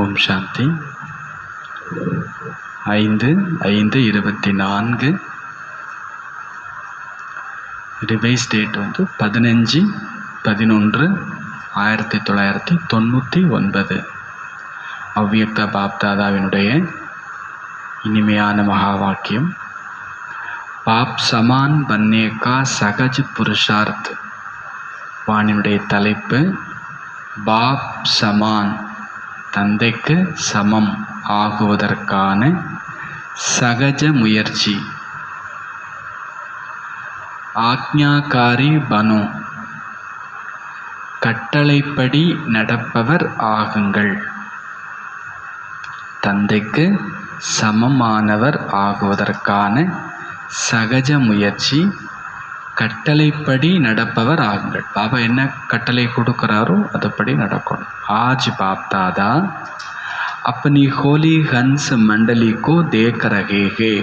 ஓம் சாந்தி. 5/5/24. Revise date 15/11/1999. அவ்வியக்த பாப்தாதாவினுடைய இனிமையான மகா வாக்கியம். பாப் சமான் பன்னேகா சகஜ் புருஷார்த். வாணினுடைய தலைப்பு பாப் சமான், தந்தைக்கு சமம் ஆகுவதற்கான சகஜ முயற்சி. ஆக்ஞாகாரி பனு, கட்டளைப்படி நடப்பவர் ஆகுங்கள். தந்தைக்கு சமமானவர் ஆகுவதற்கான சகஜ முயற்சி, கட்டளைப்படி நடப்பவர் ஆகுங்கள். பாபா என்ன கட்டளை கொடுக்கிறாரோ அதுபடி நடக்கணும். ஆஜ் பாப் தாதா अपनी होली हंस मंडली को देख रहे हैं.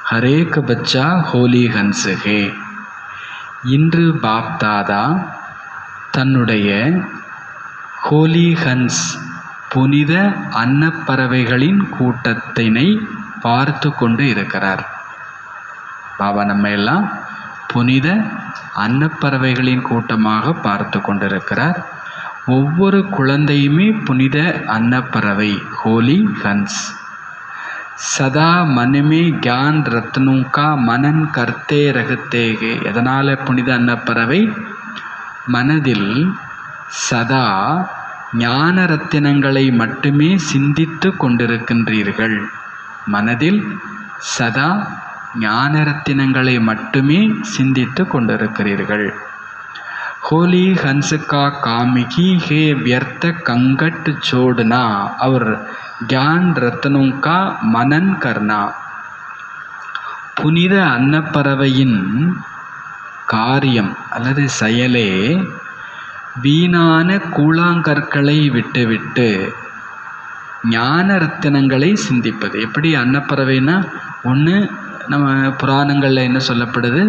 हर एक बच्चा होली हंस है. இன்று பாப் தாதா தன்னுடைய ஹோலி ஹன்ஸ், புனித அன்னப்பறவைகளின் கூட்டத்தினை பார்த்து கொண்டு இருக்கிறார். பாபா நம்ம எல்லாம் புனித அன்னப்பறவைகளின் கூட்டமாக பார்த்து கொண்டிருக்கிறார். ஒவ்வொரு குழந்தையுமே புனித அன்னப்பறவை, ஹோலி ஹன்ஸ். சதா மனமே கியான் ரத்னூக்கா மனன் கர்த்தே ரகத்தேகே. எதனால் புனித அன்னப்பறவை? மனதில் சதா ஞான ரத்தினங்களை மட்டுமே சிந்தித்து கொண்டிருக்கின்றீர்கள். மனதில் சதா ஞான ரத்தினங்களை மட்டுமே சிந்தித்து கொண்டிருக்கிறீர்கள். होली हंस का काम ही है व्यर्थ कंगट छोड़ना और ज्ञान रत्नों का मनन करना. புனித அன்னப்பறவையின் காரியம் அல்லது செயலே வீணான கூழாங்கற்களை விட்டுவிட்டு ஞான ரத்தினங்களை சிந்திப்பது. எப்படி அன்னப்பறவைனா, ஒன்று நம்ம புராணங்களில் என்ன சொல்லப்படுது,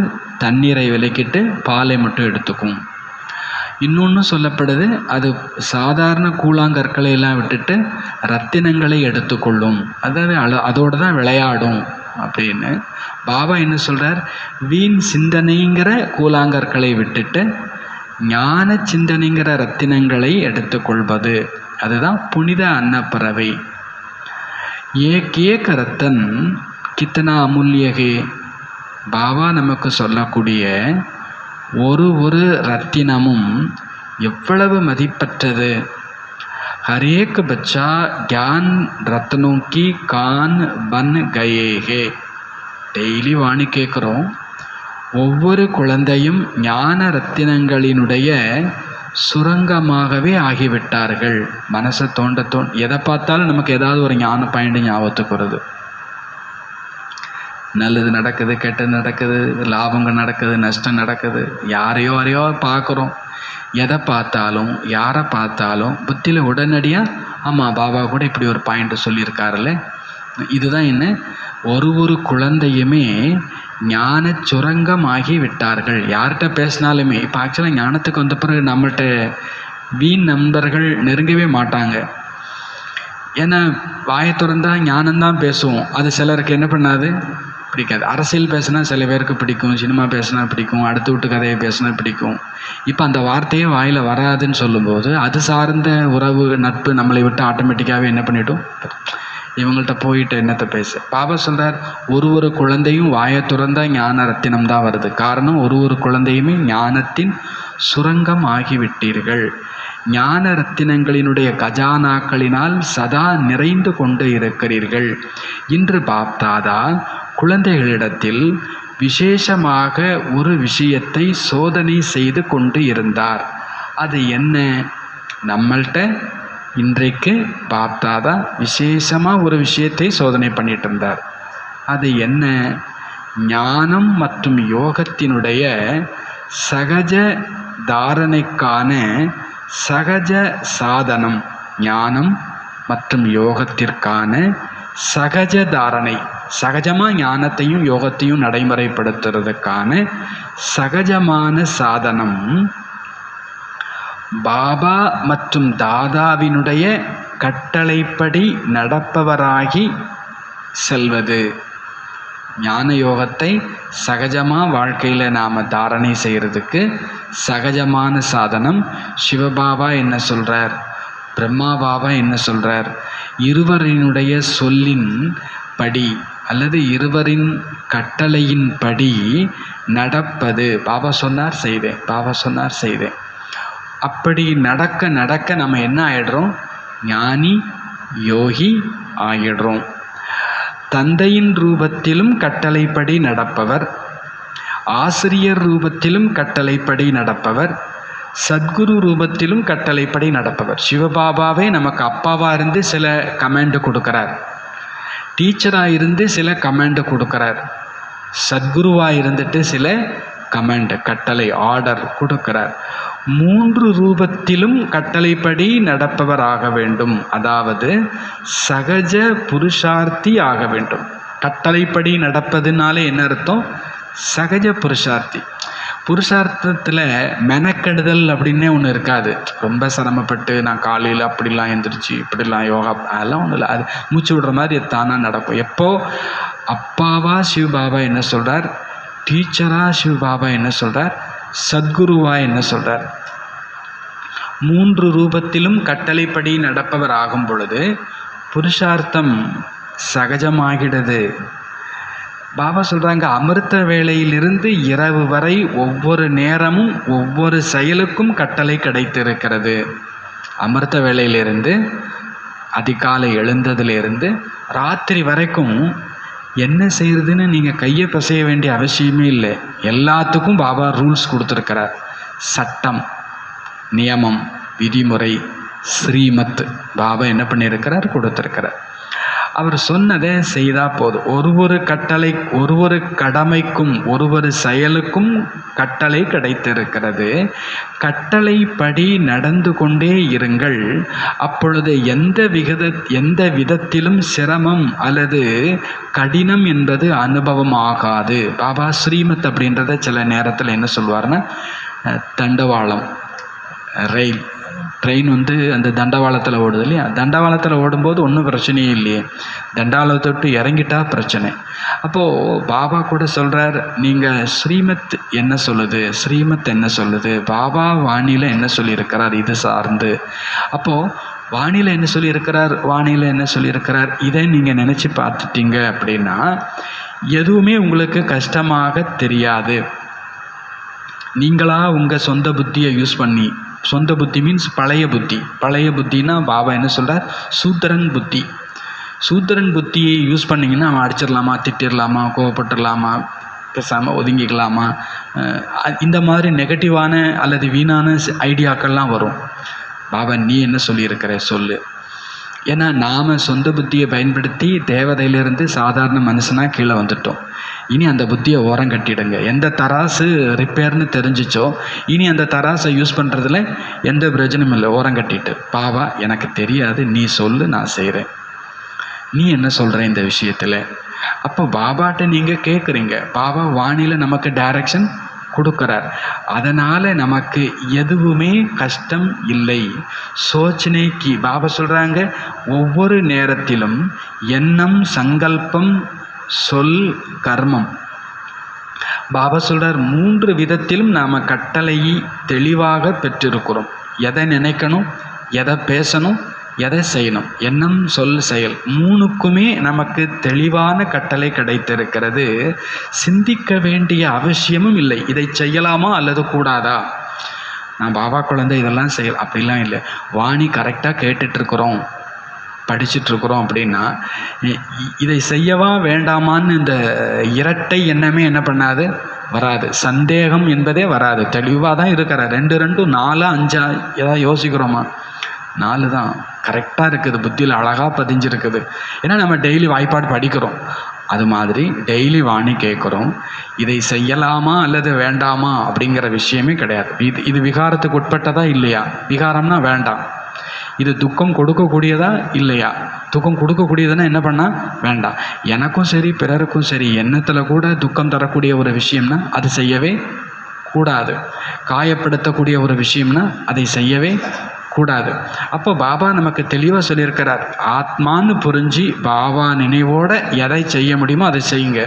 தண்ணீரை விலக்கிட்டு பாலை மட்டும் எடுத்துக்கும். இன்னொன்று சொல்லப்படுது, அது சாதாரண கூழாங்கற்களை எல்லாம் விட்டுட்டு ரத்தினங்களை எடுத்துக்கொள்ளும், அதாவது அதோடு தான் விளையாடும் அப்படின்னு. பாபா என்ன சொல்கிறார், வீண் சிந்தனைங்கிற கூழாங்கற்களை விட்டுட்டு ஞான சிந்தனைங்கிற ரத்தினங்களை எடுத்துக்கொள்வது, அதுதான் புனித அன்னப்பறவை. ஏக் ரத்தன் கித்தனா அமுல்யகே. பாபா நமக்கு சொல்லக்கூடிய ஒரு ரத்தினமும் எவ்வளவு மதிப்பற்றது. ஹரேக் பச்சா கியான் ரத்னோ கி கான் பன் கயேகே. டெய்லி வாணி கேட்குறோம், ஒவ்வொரு குழந்தையும் ஞான ரத்தினங்களினுடைய சுரங்கமாகவே ஆகிவிட்டார்கள். மனசை தோண்ட எதை பார்த்தாலும் நமக்கு ஏதாவது ஒரு ஞான பாயிண்ட் ஞாபகத்துக்கு வருது. நல்லது நடக்குது, கெட்டது நடக்குது, லாபங்கள் நடக்குது, நஷ்டம் நடக்குது, யாரையோ பார்க்குறோம். எதை பார்த்தாலும் யாரை பார்த்தாலும் புத்தியில் உடனடியாக ஆமாம் பாபா கூட இப்படி ஒரு பாயிண்ட் சொல்லியிருக்காருல்ல. இதுதான் என்ன, ஒரு குழந்தையுமே ஞான சுரங்கமாகி விட்டார்கள். யார்கிட்ட பேசினாலுமே இப்போ ஆக்சுவலாக ஞானத்துக்கு வந்த பிறகு நம்மள்கிட்ட வீண் நண்பர்கள் நெருங்கவே மாட்டாங்க. ஏன்னா வாயை திறந்தா ஞானம்தான் பேசுவோம். அது சிலருக்கு என்ன பண்ணாது, பிடிக்காது. அரசியல் பேசினா சில பேருக்கு பிடிக்கும், சினிமா பேசினா பிடிக்கும், அடுத்து விட்டு கதையை பேசினா பிடிக்கும். இப்போ அந்த வார்த்தையே வாயில் வராதுன்னு சொல்லும்போது அது சார்ந்த உறவு நட்பு நம்மளை விட்டு ஆட்டோமேட்டிக்காகவே என்ன பண்ணிவிடும், இவங்கள்ட்ட போயிட்டு என்னத்தை பேச. பாபா சொல்கிறார், ஒரு குழந்தையும் வாயை திறந்தா ஞான ரத்தினம் தான் வருது. காரணம், ஒரு குழந்தையுமே ஞானத்தின் சுரங்கம் ஆகிவிட்டீர்கள். ஞான ரத்தினங்களினுடைய கஜானாக்களினால் சதா நிறைந்து கொண்டு இருக்கிறீர்கள். இன்று பாப் தாதா குழந்தைகளிடத்தில் விசேஷமாக ஒரு விஷயத்தை சோதனை செய்து கொண்டு இருந்தார். அது என்ன? நம்மள்கிட்ட இன்றைக்கு பாப் தாதா விசேஷமாக ஒரு விஷயத்தை சோதனை பண்ணிட்டு இருந்தார். அது என்ன? ஞானம் மற்றும் யோகத்தினுடைய சகஜ தாரணைக்கான சகஜ சாதனம். ஞானம் மற்றும் யோகத்திற்கான சகஜ தாரணை, சகஜமாக ஞானத்தையும் யோகத்தையும் நடைமுறைப்படுத்துறதுக்கான சகஜமான சாதனம் பாபா மற்றும் தாதாவினுடைய கட்டளைப்படி நடப்பவராகி செல்வது. ஞான யோகத்தை சகஜமாக வாழ்க்கையில் நாம் தாரணை செய்கிறதுக்கு சகஜமான சாதனம். சிவபாபா என்ன சொல்கிறார், பிரம்மா பாபா என்ன சொல்கிறார், இருவரினுடைய சொல்லின் படி அல்லது இருவரின் கட்டளையின் படி நடப்பது. பாபா சொன்னார் செய்தேன், பாபா சொன்னார் செய்தேன். அப்படி நடக்க நடக்க நம்ம என்ன ஆகிடுறோம், ஞானி யோகி ஆகிடுறோம். தந்தையின் ரூபத்திலும் கட்டளைப்படி நடப்பவர், ஆசிரியர் ரூபத்திலும் கட்டளைப்படி நடப்பவர், சத்குரு ரூபத்திலும் கட்டளைப்படி நடப்பவர். சிவபாபாவே நமக்கு அப்பாவாக இருந்து சில கமெண்ட் கொடுக்குறார், டீச்சராக இருந்து சில கமெண்ட் கொடுக்குறார், சத்குருவாக இருந்துட்டு சில கமெண்ட் கட்டளை ஆர்டர் கொடுக்கிறார். 3 ரூபத்திலும் கட்டளைப்படி நடப்பவர் ஆக வேண்டும். அதாவது சகஜ புருஷார்த்தி ஆக வேண்டும். கட்டளைப்படி நடப்பதுனாலே என்ன அர்த்தம், சகஜ புருஷார்த்தி. புருஷார்த்தத்தில் மெனக்கெடுதல் அப்படின்னே ஒன்று இருக்காது. ரொம்ப சிரமப்பட்டு நான் காலையில் அப்படிலாம் எழுந்திரிச்சு இப்படிலாம் யோகா அதெல்லாம் ஒன்றும் இல்லை. அது மூச்சு விடுற மாதிரி தானாக நடக்கும். எப்போ அப்பாவா சிவபாபா என்ன சொல்கிறார், டீச்சரா சிவபாபா என்ன சொல்கிறார், சத்குருவா என்ன சொல்கிறார், 3 ரூபத்திலும் கட்டளைப்படி நடப்பவர் ஆகும் பொழுது புருஷார்த்தம் சகஜமாகிடுது. பாபா சொல்கிறாங்க, அமிர்த வேளையிலிருந்து இரவு வரை ஒவ்வொரு நேரமும் ஒவ்வொரு செயலுக்கும் கட்டளை கிடைத்திருக்கிறது. அமிர்த வேளையிலிருந்து அதிகாலை எழுந்ததுலேருந்து ராத்திரி வரைக்கும் என்ன செய்யறதுன்னு நீங்கள் கையை பிசைய வேண்டிய அவசியமே இல்லை. எல்லாத்துக்கும் பாபா ரூல்ஸ் கொடுத்துருக்கிறார். சட்டம், நியமம், விதிமுறை, ஸ்ரீமத் பாபா என்ன பண்ணியிருக்கிறார், கொடுத்துருக்கிறார். அவர் சொன்னதை செய்தால் போதும். ஒரு கட்டளை, ஒரு கடமைக்கும் ஒரு செயலுக்கும் கட்டளை கிடைத்திருக்கிறது. கட்டளைப்படி நடந்து கொண்டே இருங்கள். அப்பொழுது எந்த விதத்திலும் சிரமம் அல்லது கடினம் என்பது அனுபவம் ஆகாது. பாபா ஸ்ரீமத் அப்படின்றத சில நேரத்தில் என்ன சொல்வார்னா, தண்டவாளம், ரயில், ட்ரெயின் அந்த தண்டவாளத்தில் ஓடுது இல்லையா, தண்டவாளத்தில் ஓடும்போது ஒன்றும் பிரச்சனையே இல்லையே, தண்டவாளத்தை விட்டு இறங்கிட்டா பிரச்சனை. அப்போது பாபா கூட சொல்கிறார், நீங்கள் ஸ்ரீமத் என்ன சொல்லுது, ஸ்ரீமத் என்ன சொல்லுது, பாபா வாணியில் என்ன சொல்லியிருக்கிறார் இது சார்ந்து. அப்போது வாணியில் என்ன சொல்லியிருக்கிறார், வாணியில் என்ன சொல்லியிருக்கிறார், இதை நீங்கள் நினச்சி பார்த்துட்டீங்க அப்படின்னா எதுவுமே உங்களுக்கு கஷ்டமாக தெரியாது. நீங்களாக உங்கள் சொந்த புத்தியை யூஸ் பண்ணி, சொந்த புத்தி மீன்ஸ் பழைய புத்தி. பழைய புத்தின்னா பாபா என்ன சொல்கிறார், சூத்திரன் புத்தி. சூத்திரன் புத்தியை யூஸ் பண்ணிங்கன்னா அவன் அடிச்சிடலாமா, திட்டிடலாமா, கோவப்பட்டுடலாமா, பேசாமல் ஒதுங்கிக்கலாமா, இந்த மாதிரி நெகட்டிவான அல்லது வீணான ஐடியாக்கள்லாம் வரும். பாபா நீ என்ன சொல்லியிருக்கிற சொல்லு. ஏன்னா நாம் சொந்த புத்தியை பயன்படுத்தி தேவதையிலிருந்து சாதாரண மனுஷனாக கீழே வந்துட்டோம். இனி அந்த புத்தியை ஓரம் கட்டிடுங்க. எந்த தராசு ரிப்பேர்னு தெரிஞ்சிச்சோ இனி அந்த தராசை யூஸ் பண்ணுறதுல எந்த பிரயோஜனமும் இல்லை. ஓரம் கட்டிட்டு, பாபா எனக்கு தெரியாது, நீ சொல்லு, நான் செய்கிறேன், நீ என்ன சொல்கிற இந்த விஷயத்தில். அப்போ பாபாட்ட நீங்கள் கேட்குறீங்க. பாபா வாணியில் நமக்கு டைரக்ஷன் கொடுக்குறார். அதனால் நமக்கு எதுவுமே கஷ்டம் இல்லை. சோச்சனைக்கு பாபா சொல்கிறாங்க, ஒவ்வொரு நேரத்திலும் எண்ணம், சங்கல்பம், சொல், கர்மம். பாபா சொல்கிறார் 3 விதத்திலும் நாம் கட்டளையை தெளிவாக பெற்றிருக்கிறோம். எதை நினைக்கணும், எதை பேசணும், எதை செய்யணும், எண்ணம், சொல், செயல் 3க்குமே நமக்கு தெளிவான கட்டளை கிடைத்திருக்கிறது. சிந்திக்க வேண்டிய அவசியமும் இல்லை. இதை செய்யலாமா அல்லது கூடாதா, நான் பாபா குழந்தை இதெல்லாம் செய்யலாம் அப்படிலாம் இல்லை. வாணி கரெக்டாக கேட்டுட்ருக்குறோம், படிச்சுட்ருக்குறோம் அப்படின்னா இதை செய்யவா வேண்டாமான்னு இந்த இரட்டை எண்ணமே என்ன பண்ணாது, வராது. சந்தேகம் என்பதே வராது. தெளிவாக தான் இருக்கிற. 2 2 4 5 ஏதாவது யோசிக்கிறோமா, 4 தான் கரெக்டாக இருக்குது, புத்தியில் அழகாக பதிஞ்சிருக்குது. ஏன்னா நம்ம டெய்லி வாய்ப்பாடு படிக்கிறோம். அது மாதிரி டெய்லி வாணி கேட்குறோம். இதை செய்யலாமா அல்லது வேண்டாமா அப்படிங்கிற விஷயமே கிடையாது. இது விகாரத்துக்கு உட்பட்டதா இல்லையா, விகாரம்னா வேண்டாம். இது துக்கம் கொடுக்கக்கூடியதா இல்லையா, துக்கம் கொடுக்கக்கூடியதுன்னா என்ன பண்ணால் வேண்டாம். எனக்கும் சரி பிறருக்கும் சரி எண்ணத்தில் கூட துக்கம் தரக்கூடிய ஒரு விஷயம்னா அது செய்யவே கூடாது. காயப்படுத்தக்கூடிய ஒரு விஷயம்னா அதை செய்யவே கூடாது. அப்போ பாபா நமக்கு தெளிவாக சொல்லியிருக்கிறார், ஆத்மான்னு புரிஞ்சு பாபா நினைவோட எதை செய்ய முடியுமோ அதை செய்யுங்க,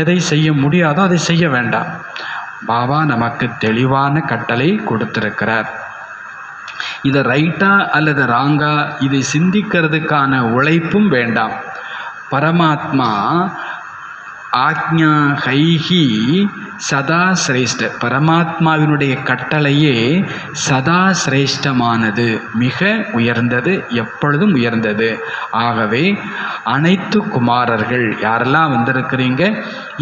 எதை செய்ய முடியாதோ அதை செய்ய வேண்டாம். பாபா நமக்கு தெளிவான கட்டளை கொடுத்திருக்கிறார். இதை ரைட்டா அல்லது ராங்கா இதை சிந்திக்கிறதுக்கான உழைப்பும் வேண்டாம். பரமாத்மா ஆக்ஞா கைஹி சதா சிரேஷ்ட, பரமாத்மாவினுடைய கட்டளையே சதா சிரேஷ்டமானது, மிக உயர்ந்தது, எப்பொழுதும் உயர்ந்தது. ஆகவே அனைத்து குமாரர்கள் யாரெல்லாம் வந்திருக்கிறீங்க,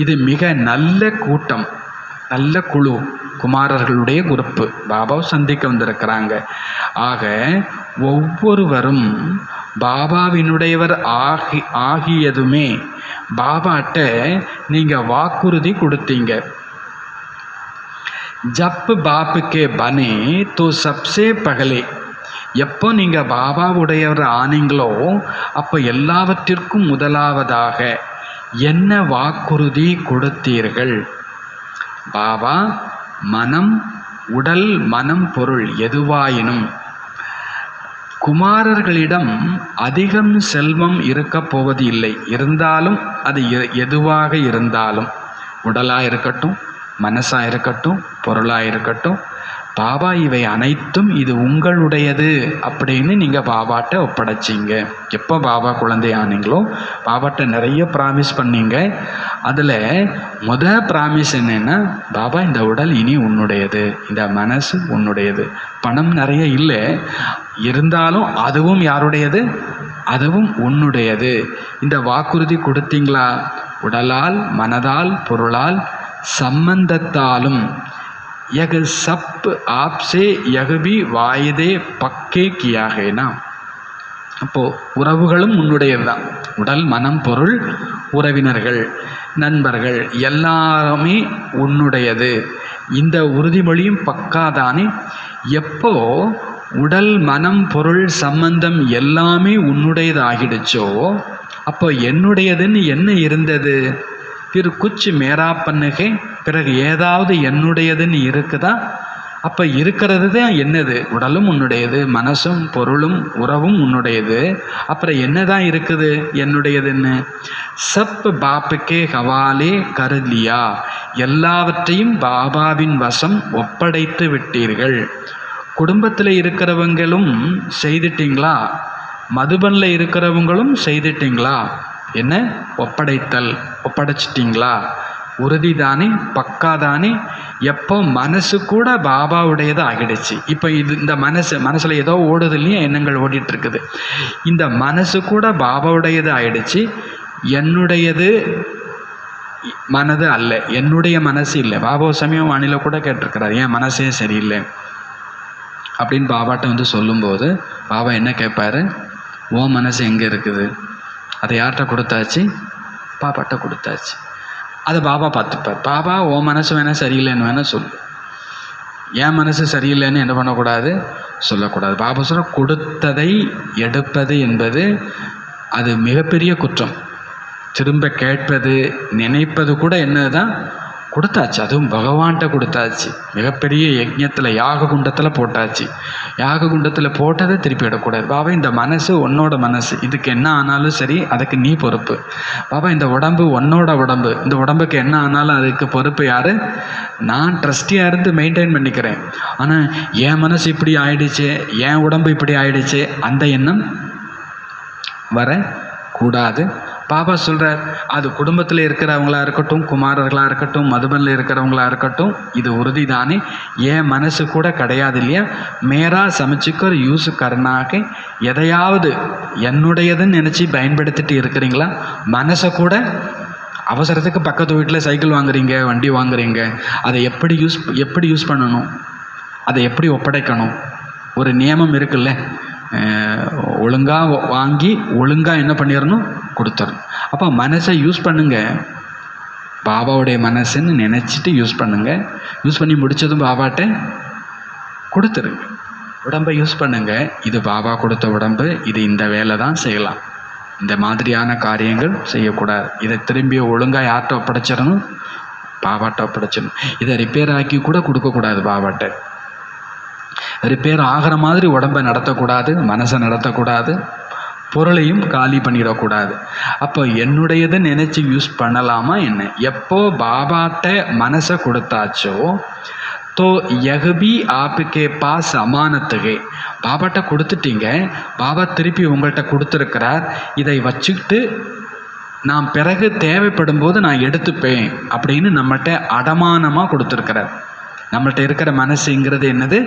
இது மிக நல்ல கூட்டம், நல்ல குழு, குமாரர்களுடைய குரூப்பு பாபாவை சந்திக்க வந்திருக்கிறாங்க. ஆக ஒவ்வொருவரும் பாபாவினுடையவர் ஆகியதுமே பாபாட்ட நீங்கள் வாக்குறுதி கொடுத்தீங்க. ஜப் பாப்புக்கே பனே தோ சப்சே பகலே, எப்போ நீங்கள் பாபாவுடையவர் ஆனீங்களோ அப்போ எல்லாவற்றிற்கும் முதலாவதாக என்ன வாக்குறுதி கொடுத்தீர்கள்? பாபா மனம், உடல், மனம், பொருள் எதுவாயினும் குமாரர்களிடம் அதிகம் செல்வம் இருக்கப் போவது இல்லை. இருந்தாலும் அது எதுவாக இருந்தாலும், உடலாக இருக்கட்டும், மனசாக இருக்கட்டும், பொருளாக இருக்கட்டும், பாபா இவை அனைத்தும் இது உங்களுடையது அப்படின்னு நீங்கள் பாபாட்ட ஒப்படைச்சிங்க. எப்போ பாபா குழந்தையானீங்களோ பாபாட்ட நிறைய ப்ராமிஸ் பண்ணீங்க. அதில் ப்ராமிஸ் என்னென்னா, பாபா இந்த உடல் இனி உன்னுடையது, இந்த மனசு உன்னுடையது. பணம் நிறைய இல்லை, இருந்தாலும் அதுவும் யாருடையது? அதுவும் உன்னுடையது. இந்த வாக்குறுதி கொடுத்தீங்களா? உடலால், மனதால், பொருளால், சம்பந்தத்தாலும் यह सब आपसे यह भी वायदे पक्के किया है ना. அப்போது உறவுகளும் உன்னுடையது தான். உடல், மனம், பொருள், உறவினர்கள், நண்பர்கள் எல்லாருமே உன்னுடையது. இந்த உறுதிமொழியும் பக்காதானே. எப்போ உடல், மனம், பொருள், சம்பந்தம் எல்லாமே உன்னுடையது ஆகிடுச்சோ அப்போ என்னுடையதுன்னு என்ன இருந்தது? பிற குச்சி மேரா பண்ணுகே, பிறகு ஏதாவது என்னுடையதுன்னு இருக்குதா? அப்போ இருக்கிறது தான் என்னது? உடலும் உன்னுடையது, மனசும் பொருளும் உறவும் உன்னுடையது. அப்புறம் என்னதான் இருக்குது என்னுடையதுன்னு? சப் பாப்புக்கே ஹவாலே கருலியா, எல்லாவற்றையும் பாபாவின் வசம் ஒப்படைத்து விட்டீர்கள். குடும்பத்தில் இருக்கிறவங்களும் செய்துட்டீங்களா? மதுபனில் இருக்கிறவங்களும் செய்துட்டீங்களா? என்ன ஒப்படைத்தல், ஒப்படைச்சிட்டிங்களா? உறுதி தானே, பக்காதானே. எப்போ மனசு கூட பாபாவுடையது ஆகிடுச்சு. இப்போ இந்த மனசில் ஏதோ ஓடுது இல்லையா, எண்ணங்கள் ஓடிட்டுருக்குது. இந்த மனசு கூட பாபாவுடையது ஆகிடுச்சு. என்னுடையது மனது அல்ல, என்னுடைய மனசு இல்லை. பாபா சமயம் வானிலை கூட கேட்டிருக்கிறார், என் மனசே சரியில்லை அப்படின்னு பாபாட்ட சொல்லும்போது பாபா என்ன கேட்பாரு? ஓ மனசு எங்கே இருக்குது? அதை யார்கிட்ட கொடுத்தாச்சு? பாப்பாட்ட கொடுத்தாச்சு. அதை பாபா பார்த்துப்பார். பாபா ஓ மனசு வேணால் சரியில்லைன்னு வேணால் சொல்லு, என் மனசு சரியில்லைன்னு என்ன பண்ணக்கூடாது? சொல்லக்கூடாது. பாபா சொல்ல கொடுத்ததை எடுப்பது என்பது அது மிகப்பெரிய குற்றம். திரும்ப கேட்பது, நினைப்பது கூட என்னதான்? கொடுத்தாச்சு. அதுவும் பகவான்கிட்ட கொடுத்தாச்சு. மிகப்பெரிய யஜ்ஞத்தில், யாக குண்டத்தில் போட்டாச்சு. யாக குண்டத்தில் போட்டதை திருப்பி விடக்கூடாது. பாபா இந்த மனசு உன்னோட மனசு, இதுக்கு என்ன ஆனாலும் சரி அதுக்கு நீ பொறுப்பு. பாபா இந்த உடம்பு உன்னோட உடம்பு, இந்த உடம்புக்கு என்ன ஆனாலும் அதுக்கு பொறுப்பு யார்? நான் ட்ரஸ்டியாக இருந்து மெயின்டைன் பண்ணிக்கிறேன். ஆனால் என் மனசு இப்படி ஆயிடுச்சு, என் உடம்பு இப்படி ஆயிடுச்சு, அந்த எண்ணம் வரக்கூடாது. பாபா சொல்கிறார், அது குடும்பத்தில் இருக்கிறவங்களா இருக்கட்டும், குமாரர்களாக இருக்கட்டும், மதுபனில் இருக்கிறவங்களா இருக்கட்டும், இது உறுதி தானே. ஏன் மனசு கூட கிடையாது இல்லையா? மேரா சமைச்சுக்கர் யூஸ் கர்னாக, எதையாவது என்னுடையதுன்னு நினச்சி பயன்படுத்திட்டு இருக்கிறீங்களா? மனசை கூட அவசரத்துக்கு பக்கத்து வீட்டில் சைக்கிள் வாங்குறீங்க, வண்டி வாங்குறீங்க, அதை எப்படி யூஸ் பண்ணணும், அதை எப்படி ஒப்படைக்கணும்? ஒரு நியமம் இருக்குல்ல, ஒழுங்காக வாங்கி ஒழுங்காக என்ன பண்ணிடணும்? கொடுத்துடணும். அப்போ மனசை யூஸ் பண்ணுங்க, பாபாவுடைய மனசுன்னு நினச்சிட்டு யூஸ் பண்ணுங்க. யூஸ் பண்ணி முடித்ததும் பாபாட்ட கொடுத்துருங்க. உடம்பை யூஸ் பண்ணுங்க, இது பாபா கொடுத்த உடம்பு, இது இந்த வேலை தான் செய்யலாம், இந்த மாதிரியான காரியங்கள் செய்யக்கூடாது. இதை திரும்பி ஒழுங்காக யார்கிட்ட ஒப்படைச்சிடணும்? பாபாட்ட ஒப்படைச்சிடணும். இதை ரிப்பேர் ஆக்கி கூட கொடுக்கக்கூடாது பாபாட்ட. ரிப்பேர் ஆகிற மாதிரி உடம்பை நடத்தக்கூடாது, மனசை நடத்தக்கூடாது, பொருளையும் காலி பண்ணிடக்கூடாது. அப்போ என்னுடையதை நினச்சி யூஸ் பண்ணலாமா என்ன? எப்போ பாபாட்ட மனசை கொடுத்தாச்சோ तो यह भी आपके पास अमानत है. பாபாட்ட கொடுத்துட்டீங்க, பாபா திருப்பி உங்கள்கிட்ட கொடுத்துருக்கிறார். இதை வச்சுக்கிட்டு நான் பிறகு தேவைப்படும் போது நான் எடுத்துப்பேன் அப்படின்னு நம்மகிட்ட அடமானமாக கொடுத்துருக்கிறார். நம்மள்கிட்ட இருக்கிற மனசுங்கிறது என்னது?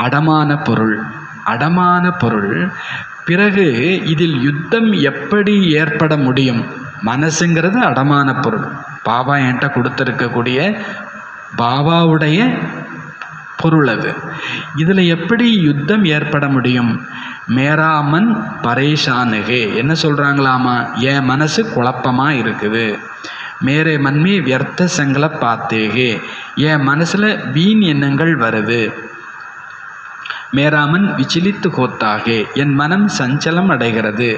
அடமான பொருள். அடமான பொருள். பிறகு இதில் யுத்தம் எப்படி ஏற்பட முடியும்? மனசுங்கிறது அடமான பொருள். பாபா என்கிட்ட கொடுத்துருக்கக்கூடிய பாபாவுடைய பொருள் அது. இதில் எப்படி யுத்தம் ஏற்பட முடியும்? மேரா மன் பரேஷானுகே. என்ன சொல்கிறாங்களாமா? என் மனசு குழப்பமாக இருக்குது. மேரே மன்மே வியர்த்த சங்கலை பார்த்தேகே. என் மனசில் வீண் எண்ணங்கள் வருது. மேராமன் விசிலித்து கோத்தாகே. என் மனம் சஞ்சலம் அடைகிறது.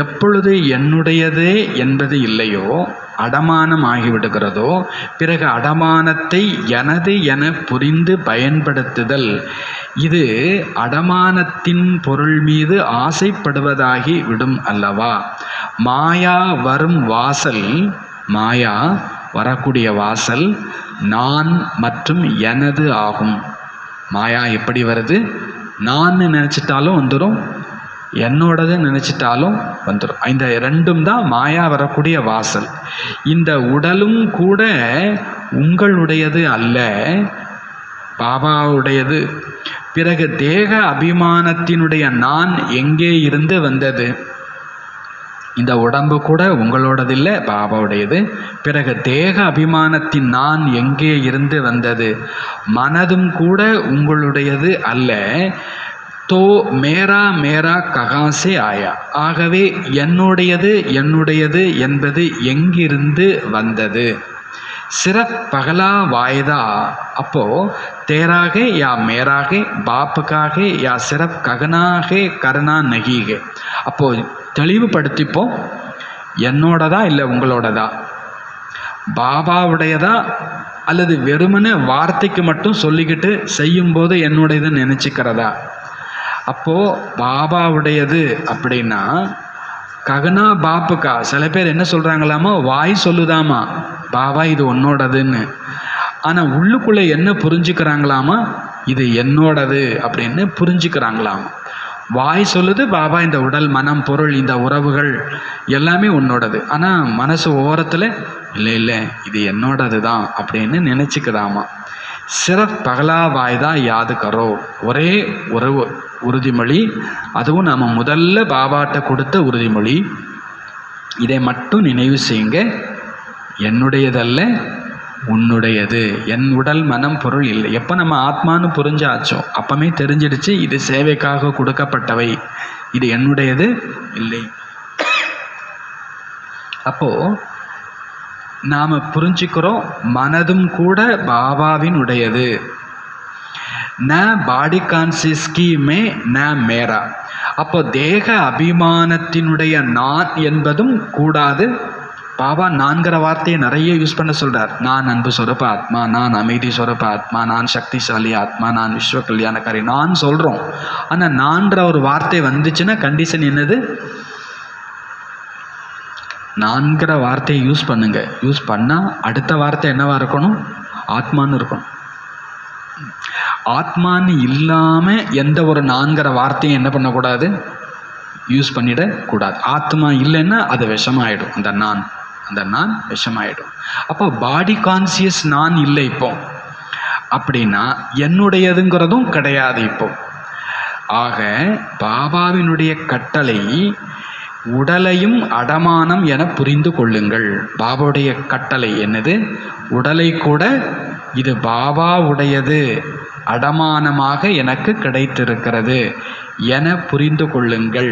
எப்பொழுது என்னுடையதே என்பது இல்லையோ, அடமானம் ஆகிவிடுகிறதோ, பிறகு அடமானத்தை எனது என புரிந்து பயன்படுத்துதல், இது அடமானத்தின் பொருள் மீது ஆசைப்படுவதாகி விடும் அல்லவா? மாயா வரும் வாசல், மாயா வரக்கூடிய வாசல் நான் மற்றும் எனது ஆகும். மாயா எப்படி வருது? நான் நினச்சிட்டாலும் வந்துடும், என்னோடது நினச்சிட்டாலும் வந்துடும். இந்த ரெண்டும் தான் மாயா வரக்கூடிய வாசல். இந்த உடலும் கூட உங்களுடையது அல்ல, பாபாவுடையது. பிறகு தேக அபிமானத்தினுடைய நான் எங்கே இருந்து வந்தது? இந்த உடம்பு கூட உங்களோடது இல்லை, பாபாவுடையது. பிறகு தேக அபிமானத்தின் நான் எங்கே இருந்து வந்தது? மனதும் கூட உங்களுடையது அல்ல. தோ மேரா மேரா ககாசே ஆயா. ஆகவே என்னுடையது என்னுடையது என்பது எங்கிருந்து வந்தது? சிறப் பகலா வாய்தா. அப்போ தேராகே யா மேராகே, பாப்புக்காகே யா சிறப் ககனாகே கருணா நகீகே. அப்போ தெளிவுபடுத்திப்போம், என்னோடதா இல்லை உங்களோடதா? பாபாவுடையதா அல்லது வெறுமனே வார்த்தைக்கு மட்டும் சொல்லிக்கிட்டு செய்யும்போது என்னுடையதுன்னு நினச்சிக்கிறதா? அப்போது பாபாவுடையது அப்படின்னா ககனா பாப்புக்கா. சில பேர் என்ன சொல்கிறாங்களாமா, வாய் சொல்லுதாமா பாபா இது உன்னோடதுன்னு. ஆனால் உள்ளுக்குள்ளே என்ன புரிஞ்சுக்கிறாங்களாமா, இது என்னோடது அப்படின்னு புரிஞ்சுக்கிறாங்களாமா. வாய் சொல்லுது பாபா இந்த உடல் மனம் பொருள் இந்த உறவுகள் எல்லாமே உன்னோடது. ஆனால் மனசு ஓரத்தில் இல்லை இல்லை இது என்னோடது தான் அப்படின்னு நினச்சிக்குதாமா. சிறப் பகலா வாய்தா யாது கரோ. ஒரே உறவு உறுதிமொழி, அதுவும் நாம் முதல்ல பாபாட்ட கொடுத்த உறுதிமொழி. இதை மட்டும் நினைவு செய்யுங்க. என்னுடையதல்ல உன்னுடையது. என் உடல் மனம் பொருள் இல்லை. எப்போ நம்ம ஆத்மானு புரிஞ்சாச்சோ அப்பமே தெரிஞ்சிடுச்சு இது சேவைக்காக கொடுக்கப்பட்டவை, இது என்னுடையது இல்லை. அப்போது நாம் புரிஞ்சுக்கிறோம் மனதும் கூட பாபாவின் உடையது. ந பாடி கான்சியஸ்கியுமே ந மேரா. அப்போ தேக அபிமானத்தினுடைய நான் என்பதும் கூடாது. பாபா நான்கிற வார்த்தையை நிறைய யூஸ் பண்ண சொல்கிறார். நான் அன்பு சொரூப ஆத்மா, நான் அமைதி சொரூப ஆத்மா, நான் சக்திசாலி ஆத்மா, நான் விஸ்வ கல்யாணக்காரி நான் சொல்கிறோம். ஆனால் நான்ற ஒரு வார்த்தை வந்துச்சுன்னா கண்டிஷன் என்னது? நான்கிற வார்த்தையை யூஸ் பண்ணுங்க. யூஸ் பண்ணால் அடுத்த வார்த்தை என்னவா இருக்கணும்? ஆத்மான்னு இருக்கணும். ஆத்மான்னு இல்லாமல் எந்த ஒரு நான்கிற வார்த்தையும் என்ன பண்ணக்கூடாது? யூஸ் பண்ணிடக்கூடாது. ஆத்மா இல்லைன்னா அது விஷமாயிடும். அந்த நான் விஷமாயிடும். அப்போ பாடி கான்சியஸ் நான் இல்லை இப்போ அப்படின்னா என்னுடையதுங்கிறதும் கிடையாது இப்போ. ஆக பாபாவினுடைய கட்டளை உடலையும் அடமானம் என புரிந்து கொள்ளுங்கள். பாபாவுடைய கட்டளை என்னது? உடலை கூட இது பாபாவுடையது, அடமானமாக எனக்கு கிடைத்திருக்கிறது என புரிந்து கொள்ளுங்கள்.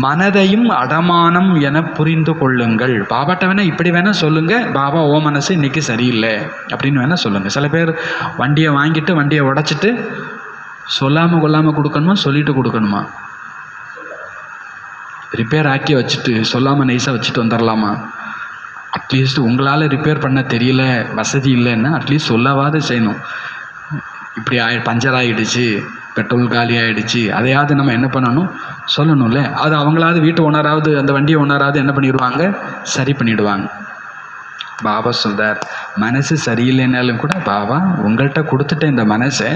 மனதையும் அடமானம் என புரிந்து கொள்ளுங்கள். பாபாட்ட வேணால் இப்படி வேணால் சொல்லுங்கள், பாபா ஓ மனசு இன்றைக்கி சரியில்லை அப்படின்னு வேணால் சொல்லுங்கள். சில பேர் வண்டியை வாங்கிட்டு வண்டியை உடைச்சிட்டு சொல்லாமல் கொள்ளாமல் கொடுக்கணுமா, சொல்லிட்டு கொடுக்கணுமா? ரிப்பேர் ஆக்கி வச்சுட்டு சொல்லாமல் நைஸாக வச்சுட்டு வந்துடலாமா? அட்லீஸ்ட் உங்களால் ரிப்பேர் பண்ண தெரியல, வசதி இல்லைன்னா அட்லீஸ்ட் சொல்லவாது செய்யணும். இப்படி பஞ்சர் ஆகிடுச்சு, பெட்ரோல் காலி ஆகிடுச்சு, அதையாவது நம்ம என்ன பண்ணணும், சொல்லணும்ல. அது அவங்களாவது வீட்டு ஓனராவது அந்த வண்டியை ஓனராவது என்ன பண்ணிடுவாங்க, சரி பண்ணிவிடுவாங்க. பாபா சொல்கிறார், மனசு சரியில்லைனாலும் கூட பாபா உங்கள்கிட்ட கொடுத்துட்ட இந்த மனசை,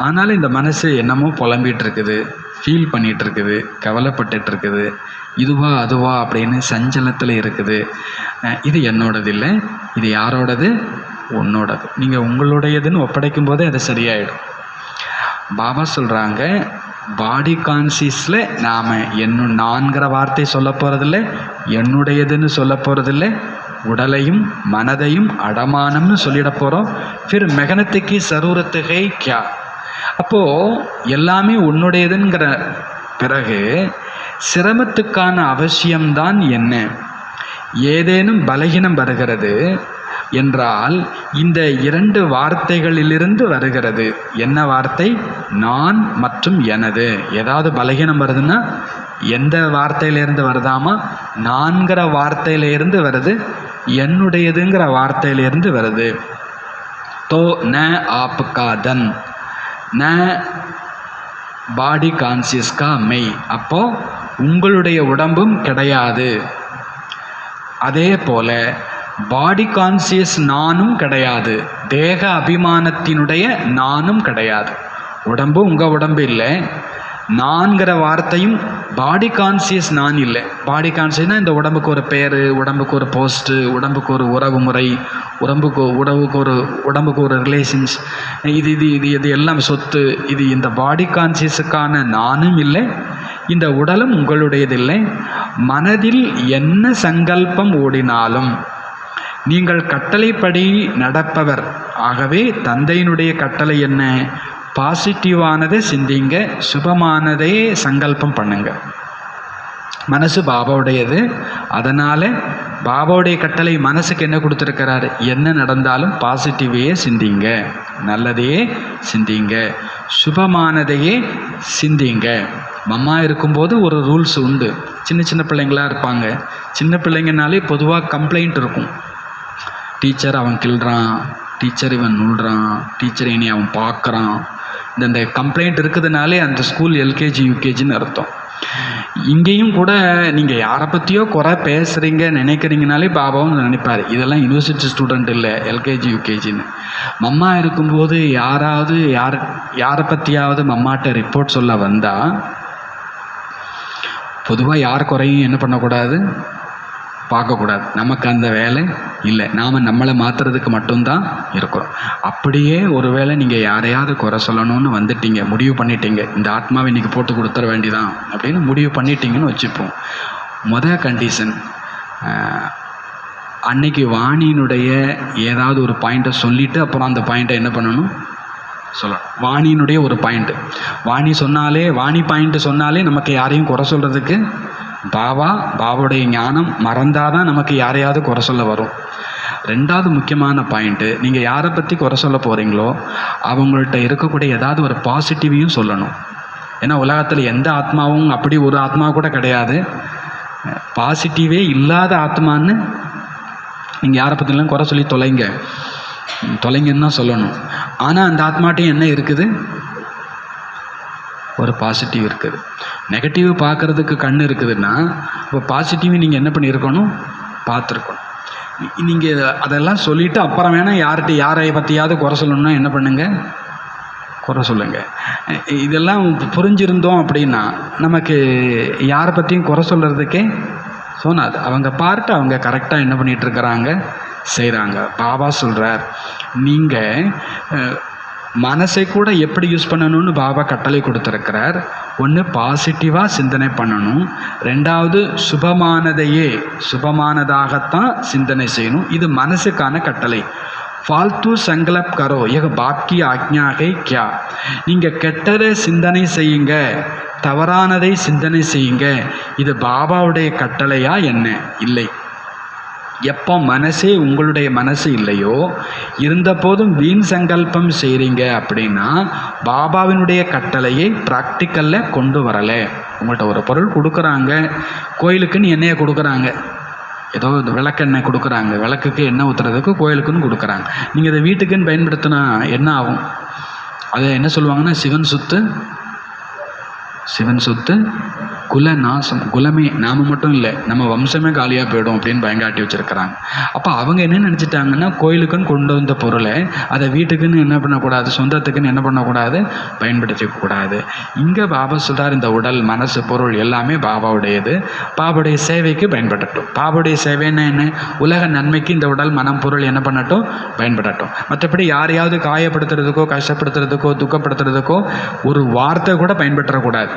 ஆனாலும் இந்த மனசு என்னமோ புலம்பிகிட்டு இருக்குது, ஃபீல் பண்ணிகிட்டு இருக்குது, கவலைப்பட்டுட்டு இருக்குது, இதுவா அதுவா அப்படின்னு சஞ்சலத்தில் இருக்குது. இது என்னோடது இல்லை, இது யாரோடது, உன்னோடது. நீங்கள் உங்களுடையதுன்னு ஒப்படைக்கும் போதே அது சரியாயிடும். பாபா சொல்கிறாங்க, பாடி கான்சியஸில் நாம் நான்கிற வார்த்தை சொல்ல போகிறதில்ல, என்னுடையதுன்னு சொல்ல போகிறதில்ல, உடலையும் மனதையும் அடமானம்னு சொல்லிட போகிறோம். ஃபிர் மெகனத்துக்கு சரூரத்துகை கியா. அப்போது எல்லாமே உன்னுடையதுங்கிற பிறகு சிரமத்துக்கான அவசியம்தான் என்ன? ஏதேனும் பலகீனம் வருகிறது என்றால் இந்த 2 வார்த்தைகளிலிருந்து வருகிறது. என்ன வார்த்தை? நான் மற்றும் எனது. ஏதாவது பலகீனம் வருதுன்னா எந்த வார்த்தையிலேருந்து வருதாமா? நான்கிற வார்த்தையிலேருந்து வருது, என்னுடையதுங்கிற வார்த்தையிலேருந்து வருது. தோ ந ஆப்கா தன் ந பாடி கான்சியஸ்கா மெய். அப்போது உங்களுடைய உடம்பும் கிடையாது. அதே போல் பாடி கான்சியஸ் நானும் கிடையாது, தேக அபிமானத்தினுடைய நானும் கிடையாது. உடம்பு உங்கள் உடம்பு இல்லை, நான்கிற வார்த்தையும் பாடி கான்சியஸ் நான் இல்லை. பாடி கான்சியஸ்னால் இந்த உடம்புக்கு ஒரு பேர், உடம்புக்கு ஒரு போஸ்ட்டு, உடம்புக்கு ஒரு உறவு முறை, உடம்புக்கு ஒரு ரிலேஷன்ஸ், இது எல்லாம் சொத்து. இது இந்த பாடி கான்சியஸுக்கான நானும் இல்லை, இந்த உடலும் உங்களுடையதில்லை. மனதில் என்ன சங்கல்பம் ஓடினாலும் நீங்கள் கட்டளைப்படி நடப்பவர். ஆகவே தந்தையினுடைய கட்டளை என்ன? பாசிட்டிவானதை சிந்திங்க, சுபமானதே சங்கல்பம் பண்ணுங்க. மனசு பாபாவுடையது, அதனால் பாபாவுடைய கட்டளை மனசுக்கு என்ன கொடுத்துருக்கிறார்? என்ன நடந்தாலும் பாசிட்டிவையே சிந்திங்க, நல்லதையே சிந்திங்க, சுபமானதையே சிந்திங்க. மம்மா இருக்கும்போது ஒரு ரூல்ஸ் உண்டு. சின்ன பிள்ளைங்களாக இருப்பாங்க. சின்ன பிள்ளைங்கனாலே பொதுவாக கம்ப்ளைண்ட் இருக்கும். டீச்சர் அவன் கிள்றான், டீச்சர் இவன் நுள்றான், டீச்சர் இனி அவன் பார்க்குறான். இந்த கம்ப்ளைண்ட் இருக்குதுனாலே அந்த ஸ்கூல் எல்கேஜி யூகேஜின்னு அர்த்தம். இங்கேயும் கூட நீங்கள் யாரை பற்றியோ குறை பேசுகிறீங்க நினைக்கிறீங்கனாலே பாபாவும் நினைப்பார், இதெல்லாம் யூனிவர்சிட்டி ஸ்டூடெண்ட் இல்லை, எல்கேஜி யூகேஜின்னு. மம்மா இருக்கும்போது யாரை பற்றியாவது மம்மாட்ட ரிப்போர்ட் சொல்ல வந்தால் பொதுவாக யார் குறையும் என்ன பண்ணக்கூடாது, பார்க்கக்கூடாது. நமக்கு அந்த வேலை இல்லை, நாம் நம்மளை மாற்றுறதுக்கு மட்டும்தான் இருக்கிறோம். அப்படியே ஒருவேளை நீங்கள் யாரையாவது குறை சொல்லணும்னு வந்துட்டீங்க, முடிவு பண்ணிட்டீங்க, இந்த ஆத்மாவை இன்றைக்கி போட்டு கொடுத்துட வேண்டிதான் அப்படின்னு முடிவு பண்ணிட்டீங்கன்னு வச்சுப்போம். கண்டிஷன், அன்னைக்கு வாணியினுடைய ஏதாவது ஒரு பாயிண்ட்டை சொல்லிவிட்டு அப்புறம் அந்த பாயிண்ட்டை என்ன பண்ணணும், சொல்லணும். வாணியினுடைய ஒரு பாயிண்ட்டு, வாணி பாயிண்ட்டு சொன்னாலே நமக்கு யாரையும் குறை சொல்கிறதுக்கு பாபாவுடைய ஞானம் மறந்தால் தான் நமக்கு யாரையாவது குறை சொல்ல வரும். 2வது முக்கியமான பாயிண்ட்டு, நீங்கள் யாரை பற்றி குறை சொல்ல போகிறீங்களோ அவங்கள்ட்ட இருக்கக்கூடிய ஏதாவது ஒரு பாசிட்டிவையும் சொல்லணும். ஏன்னா உலகத்தில் எந்த ஆத்மாவும் அப்படி ஒரு ஆத்மா கூட கிடையாது, பாசிட்டிவே இல்லாத ஆத்மான்னு நீங்கள் யாரை பற்றிலாம் குறை சொல்லி தொலைங்கன்னு தான் சொல்லணும். ஆனால் அந்த ஆத்மாட்டையும் என்ன இருக்குது, ஒரு பாசிட்டிவ் இருக்குது. நெகட்டிவ் பார்க்குறதுக்கு கண் இருக்குதுன்னா இப்போ பாசிட்டிவ் நீங்கள் என்ன பண்ணியிருக்கணும், பார்த்துருக்கணும். நீங்கள் அதெல்லாம் சொல்லிவிட்டு அப்புறம் வேணால் யாரை பற்றியாவது குறை சொல்லணும்னா என்ன பண்ணுங்கள், குறை சொல்லுங்கள். இதெல்லாம் புரிஞ்சிருந்தோம் அப்படின்னா நமக்கு யாரை பற்றியும் குறை சொல்கிறதுக்கே தோணாது. அவங்க பார்த்து அவங்க கரெக்டாக என்ன பண்ணிகிட்ருக்கிறாங்க, செய்கிறாங்க. பாபா சொல்கிறார், நீங்கள் மனசை கூட எப்படி யூஸ் பண்ணணும்னு பாபா கட்டளை கொடுத்துருக்கிறார். ஒன்று பாசிட்டிவாக சிந்தனை பண்ணணும், 2வது சுபமானதாகத்தான் சிந்தனை செய்யணும். இது மனசுக்கான கட்டளை. ஃபால்த்து சங்கல்ப் கரோ யஹ் பாப் கி ஆக்ஞா ஹை கியா. நீங்கள் கெட்டதை சிந்தனை செய்யுங்க, தவறானதை சிந்தனை செய்யுங்க, இது பாபாவுடைய கட்டளையா என்ன? இல்லை. எப்போ மனசே உங்களுடைய மனசு இல்லையோ, இருந்த போதும் வீண் சங்கல்பம் செய்கிறீங்க அப்படின்னா பாபாவினுடைய கட்டளையை ப்ராக்டிக்கலில் கொண்டு வரலை. உங்கள்கிட்ட ஒரு பொருள் கொடுக்குறாங்க, கோயிலுக்குன்னு எண்ணெயை கொடுக்குறாங்க, ஏதோ விளக்கெண்ணெய் கொடுக்குறாங்க, விளக்குக்கு எண்ணெய் ஊற்றுறதுக்கு கோயிலுக்குன்னு கொடுக்குறாங்க. நீங்கள் இதை வீட்டுக்குன்னு பயன்படுத்தினா என்ன ஆகும்? அதை என்ன சொல்லுவாங்கன்னா, சிவன் சொத்து குல நாசம். குலமே நாம் மட்டும் இல்லை, நம்ம வம்சமே காலியாக போயிடும் அப்படின்னு பயங்காட்டி வச்சுருக்கிறாங்க. அப்போ அவங்க என்ன நினச்சிட்டாங்கன்னா, கோயிலுக்குன்னு கொண்டு வந்த பொருளை அதை வீட்டுக்குன்னு என்ன பண்ணக்கூடாது, சொந்தத்துக்குன்னு என்ன பண்ணக்கூடாது, பயன்படுத்திக்கூடாது. இங்கே பாபா சொல்கிறார், இந்த உடல் மனசு பொருள் எல்லாமே பாபாவுடையது, பாபாவுடைய சேவைக்கு பயன்படட்டும். பாபாவுடைய சேவைன்னா என்ன? உலக நன்மைக்கு இந்த உடல் மனம் பொருள் என்ன பண்ணட்டும், பயன்படட்டும். மற்றபடி யாரையாவது காயப்படுத்துறதுக்கோ கஷ்டப்படுத்துறதுக்கோ துக்கப்படுத்துறதுக்கோ ஒரு வார்த்தை கூட பயன்படுத்தக்கூடாது.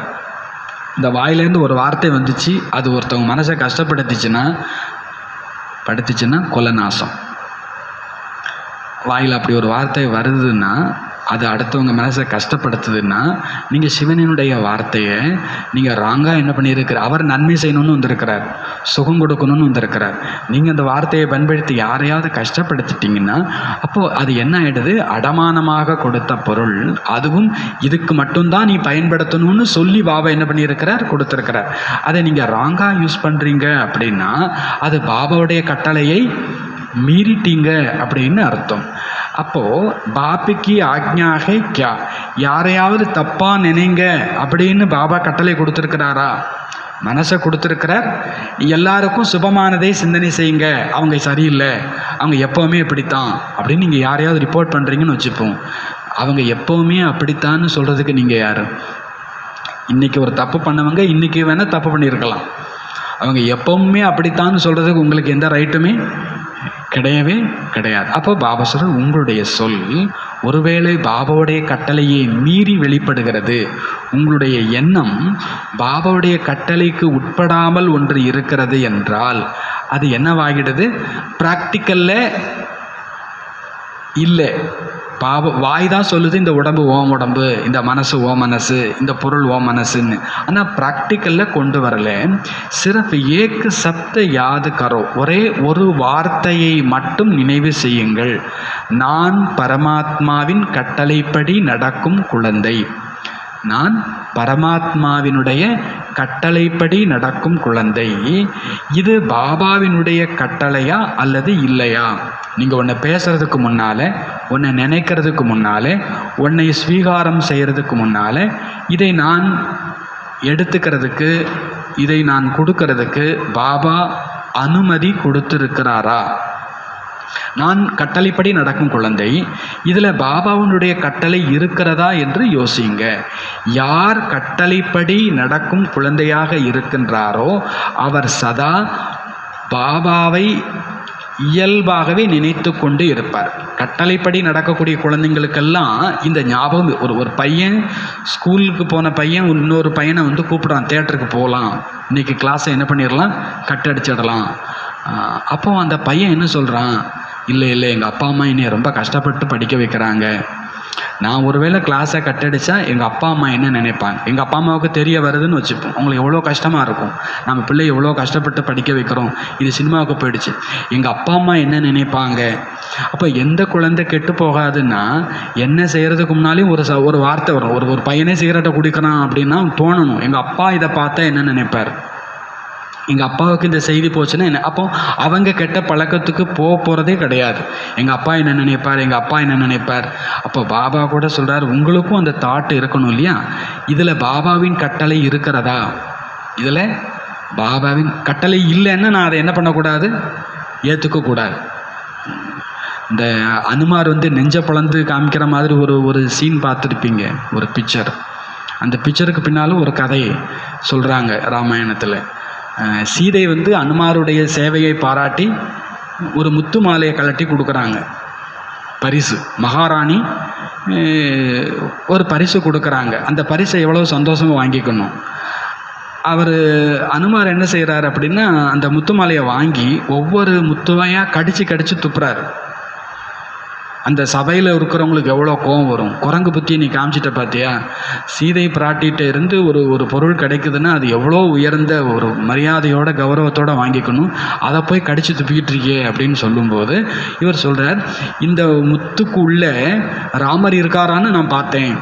இந்த வாயிலேருந்து ஒரு வார்த்தை வந்துச்சு, அது ஒருத்தவங்க மனசை கஷ்டப்படுத்துச்சுன்னா கொலநாசம். வாயில் அப்படி ஒரு வார்த்தை வருதுன்னா, அது அடுத்தவங்க மனசை கஷ்டப்படுத்துதுன்னா, நீங்கள் சிவனினுடைய வார்த்தையை நீங்கள் ராங்காக என்ன பண்ணியிருக்கிற, அவர் நன்மை செய்யணும்னு வந்திருக்கிறார், சுகம் கொடுக்கணும்னு வந்திருக்கிறார். நீங்கள் அந்த வார்த்தையை பயன்படுத்தி யாரையாவது கஷ்டப்படுத்திட்டிங்கன்னா, அப்போது அது என்ன ஆகிடுது, அடமானமாக கொடுத்த பொருள், அதுவும் இதுக்கு மட்டும்தான் நீ பயன்படுத்தணும்னு சொல்லி பாபா என்ன பண்ணியிருக்கிறார், கொடுத்துருக்கிறார். அதை நீங்கள் ராங்காக யூஸ் பண்ணுறீங்க அப்படின்னா அது பாபாவுடைய கட்டளையை மீறிட்டீங்க அப்படின்னு அர்த்தம். அப்போது பாபிக்கு ஆக்ஞாகை கியா, யாரையாவது தப்பாக நினைங்க அப்படின்னு பாபா கட்டளை கொடுத்துருக்கிறாரா? மனசை கொடுத்துருக்கிறார். எல்லாருக்கும் சுபமானதை சிந்தனை செய்யுங்க, அவங்க சரியில்லை, அவங்க எப்போவுமே இப்படித்தான் அப்படின்னு நீங்கள் யாரையாவது ரிப்போர்ட் பண்ணுறீங்கன்னு வச்சுப்போம். அவங்க எப்போவுமே அப்படித்தான்னு சொல்கிறதுக்கு நீங்கள் யார்? இன்றைக்கி ஒரு தப்பு பண்ணவங்க இன்றைக்கி வேணால் தப்பு பண்ணியிருக்கலாம். அவங்க எப்போவுமே அப்படித்தான்னு சொல்கிறதுக்கு உங்களுக்கு எந்த ரைட்டுமே கிடையவே கிடையாது. அப்போ பாபா சொல்ற, உங்களுடைய சொல் ஒருவேளை பாபாவுடைய கட்டளையை மீறி வெளிப்படுகிறது, உங்களுடைய எண்ணம் பாபாவுடைய கட்டளைக்கு உட்படாமல் ஒன்று இருக்கிறது என்றால் அது என்னவாகிடுது, ப்ராக்டிக்கல்ல இல்லை. பாபா வாய் தான் சொல்லுது, இந்த உடம்பு ஓம் உடம்பு, இந்த மனசு ஓ மனசு, இந்த பொருள் ஓ மனசுன்னு. ஆனால் ப்ராக்டிக்கலில் கொண்டு வரல. சிறப்பு ஏக்கு சப்த யாது கரோ, ஒரே ஒரு வார்த்தையை மட்டும் நினைவு செய்யுங்கள், நான் பரமாத்மாவின் கட்டளைப்படி நடக்கும் குழந்தை. நான் பரமாத்மாவினுடைய கட்டளைப்படி நடக்கும் குழந்தை. இது பாபாவினுடைய கட்டளையா அல்லது இல்லையா? நீங்கள் ஒன்றை பேசுகிறதுக்கு முன்னால், ஒன்றை நினைக்கிறதுக்கு முன்னால், ஒன்றை ஸ்வீகாரம் செய்கிறதுக்கு முன்னால், இதை நான் எடுத்துக்கிறதுக்கு, இதை நான் கொடுக்கறதுக்கு பாபா அனுமதி கொடுத்துருக்கிறாரா? நான் கட்டளைப்படி நடக்கும் குழந்தை, இதில் பாபாவுடைய கட்டளை இருக்கிறதா என்று யோசிங்க. யார் கட்டளைப்படி நடக்கும் குழந்தையாக இருக்கின்றாரோ அவர் சதா பாபாவை இயல்பாகவே நினைத்து கொண்டு இருப்பார். கட்டளைப்படி நடக்கக்கூடிய குழந்தைங்களுக்கெல்லாம் இந்த ஞாபகம். ஒரு பையன் ஸ்கூலுக்கு போன பையன் இன்னொரு பையனை கூப்பிட்றான், தேட்டருக்கு போகலாம், இன்றைக்கி கிளாஸை என்ன பண்ணிடலாம், கட்டடிச்சிடலாம். அப்போ அந்த பையன் என்ன சொல்கிறான், இல்லை எங்கள் அப்பா அம்மா என்னை ரொம்ப கஷ்டப்பட்டு படிக்க வைக்கிறாங்க, நான் ஒருவேளை கிளாஸை கட்டடிச்சா எங்கள் அப்பா அம்மா என்ன நினைப்பாங்க? எங்கள் அப்பா அம்மாவுக்கு தெரிய வருதுன்னு வச்சுப்போம், அவங்களுக்கு எவ்வளோ கஷ்டமாக இருக்கும், நம்ம பிள்ளை எவ்வளோ கஷ்டப்பட்டு படிக்க வைக்கிறோம், இது சினிமாவுக்கு போயிடுச்சு, எங்கள் அப்பா அம்மா என்ன நினைப்பாங்க? அப்போ எந்த குழந்தை கெட்டு போகாதுன்னா, என்ன செய்கிறதுக்கு முன்னாலேயும் ஒரு வார்த்தை வரும். ஒரு பையனே சிகரெட்டை குடிக்கிறான் அப்படின்னா தோணணும், எங்கள் அப்பா இதை பார்த்தா என்ன நினைப்பார், எங்கள் அப்பாவுக்கு இந்த செய்தி போச்சுன்னா என்ன? அப்போ அவங்க கெட்ட பழக்கத்துக்கு போகிறதே கிடையாது. எங்கள் அப்பா என்ன நினைப்பார், எங்கள் அப்பா என்ன நினைப்பார். அப்போ பாபா கூட சொல்கிறார், உங்களுக்கும் அந்த தாட் இருக்கணும் இல்லையா? இதில் பாபாவின் கட்டளை இருக்கிறதா? இதில் பாபாவின் கட்டளை இல்லைன்னா நான் அதை என்ன பண்ணக்கூடாது, ஏற்றுக்கக்கூடாது. இந்த அனுமார் நெஞ்ச பிளந்து காமிக்கிற மாதிரி ஒரு சீன் பார்த்துருப்பீங்க, ஒரு பிக்சர். அந்த பிக்சருக்கு பின்னாலும் ஒரு கதையை சொல்கிறாங்க ராமாயணத்தில். சீதை அனுமாருடைய சேவையை பாராட்டி ஒரு முத்து மாலையை கழட்டி கொடுக்குறாங்க, பரிசு. மகாராணி ஒரு பரிசு கொடுக்குறாங்க. அந்த பரிசை எவ்வளோ சந்தோஷமாக வாங்கிக்கணும். அவர் அனுமார் என்ன செய்கிறார் அப்படின்னா, அந்த முத்து மாலையை வாங்கி ஒவ்வொரு முத்துவையாக கடித்து துப்புறாரு. அந்த சபையில் இருக்கிறவங்களுக்கு எவ்வளோ கோபம் வரும். குரங்கு புத்தி நீ காமிச்சிட்ட பார்த்தியா, சீதை பிராட்டிகிட்ட இருந்து ஒரு பொருள் கிடைக்குதுன்னா அது எவ்வளோ உயர்ந்த ஒரு மரியாதையோட கௌரவத்தோடு வாங்கிக்கணும், அதை போய் கடிச்சு துப்பிக்கிட்டு இருக்கே அப்படின்னு சொல்லும்போது இவர் சொல்கிறார், இந்த முத்துக்கு உள்ளே ராமர் இருக்காரான்னு நான் பார்த்தேன்,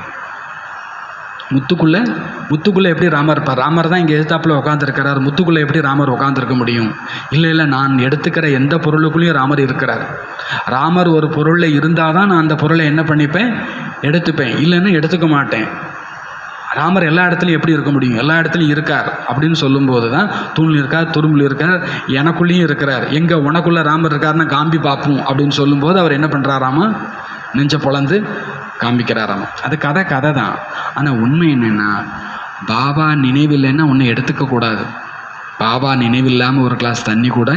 முத்துக்குள்ளே எப்படி ராமர் இருப்பார்? ராமர் தான் இங்கே எதிர்த்தாப்புல உட்காந்துருக்கிறார். முத்துக்குள்ளே எப்படி ராமர் உட்காந்துருக்க முடியும்? இல்லை, நான் எடுத்துக்கிற எந்த பொருளுக்குள்ளேயும் ராமர் இருக்கிறார். ராமர் ஒரு பொருளில் இருந்தால் தான் நான் அந்த பொருளை என்ன பண்ணிப்பேன், எடுத்துப்பேன். இல்லைன்னா எடுத்துக்க மாட்டேன். ராமர் எல்லா இடத்துலையும் எப்படி இருக்க முடியும்? எல்லா இடத்துலையும் இருக்கார் அப்படின்னு சொல்லும்போது தான் தூணில் இருக்கார், துரும்பில் இருக்கார், எனக்குள்ளேயும் இருக்கிறார். எங்கே உனக்குள்ளே ராமர் இருக்காருன்னா காம்பி பார்ப்போம் அப்படின்னு சொல்லும்போது அவர் என்ன பண்ணுறாராமா, நெஞ்ச பொழந்து காமிக்கிறாராமா. அது கதை தான். ஆனால் உண்மை என்னென்னா, பாபா நினைவில்லைன்னா ஒன்று எடுத்துக்கக்கூடாது. பாபா நினைவில்லாமல் ஒரு கிளாஸ் தண்ணி கூட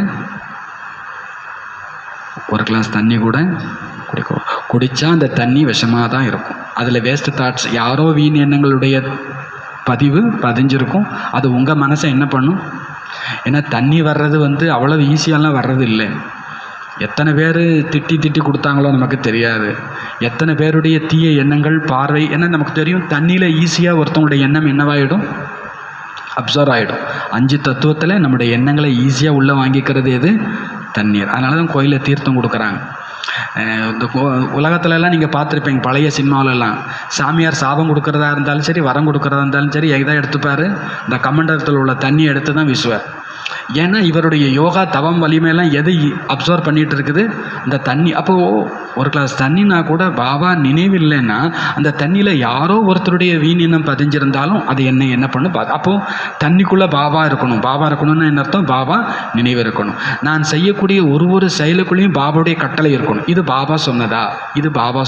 குடித்தா அந்த தண்ணி விஷமாக தான் இருக்கும். அதில் வேஸ்ட் தாட்ஸ், யாரோ வீண் எண்ணங்களுடைய பதிஞ்சிருக்கும். அது உங்கள் மனசை என்ன பண்ணும்? ஏன்னா தண்ணி வர்றது அவ்வளோ ஈஸியாலாம் வர்றது இல்லை. எத்தனை பேர் திட்டி கொடுத்தாங்களோ நமக்கு தெரியாது. எத்தனை பேருடைய தீய எண்ணங்கள், பார்வை, ஏன்னா நமக்கு தெரியும் தண்ணியில் ஈஸியாக ஒருத்தவங்களுடைய எண்ணம் என்னவாயிடும், அப்சர்வ் ஆகிடும். 5 தத்துவத்தில் நம்முடைய எண்ணங்களை ஈஸியாக உள்ளே வாங்கிக்கிறது எது? தண்ணீர். அதனால தான் கோயிலில் தீர்த்தம் கொடுக்குறாங்க. இந்த உலகத்துலலாம் நீங்கள் பார்த்துருப்பீங்க, பழைய சினிமாவிலலாம் சாமியார் சாபம் கொடுக்குறதா இருந்தாலும் சரி, வரம் கொடுக்குறதா இருந்தாலும் சரி, எதை எடுத்துப்பார்? இந்த கமண்டலத்தில் உள்ள தண்ணியை எடுத்து தான் வீசுவார். ஏன்னா இவருடைய யோகா தவம் வலிமையெல்லாம் எதை அப்சர்வ் பண்ணிகிட்டு இருக்குது? இந்த தண்ணி. அப்போது ஒரு கிளாஸ் தண்ணினா கூட பாபா நினைவில்லைன்னா அந்த தண்ணியில் யாரோ ஒருத்தருடைய வீணினம் பதிஞ்சிருந்தாலும் அது என்ன பண்ணும்? அப்போது தண்ணிக்குள்ளே பாபா இருக்கணும்னு என்ன அர்த்தம்? பாபா நினைவு இருக்கணும். நான் செய்யக்கூடிய ஒரு செயலுக்குள்ளேயும் பாபாவுடைய கட்டளை இருக்கணும். இது பாபா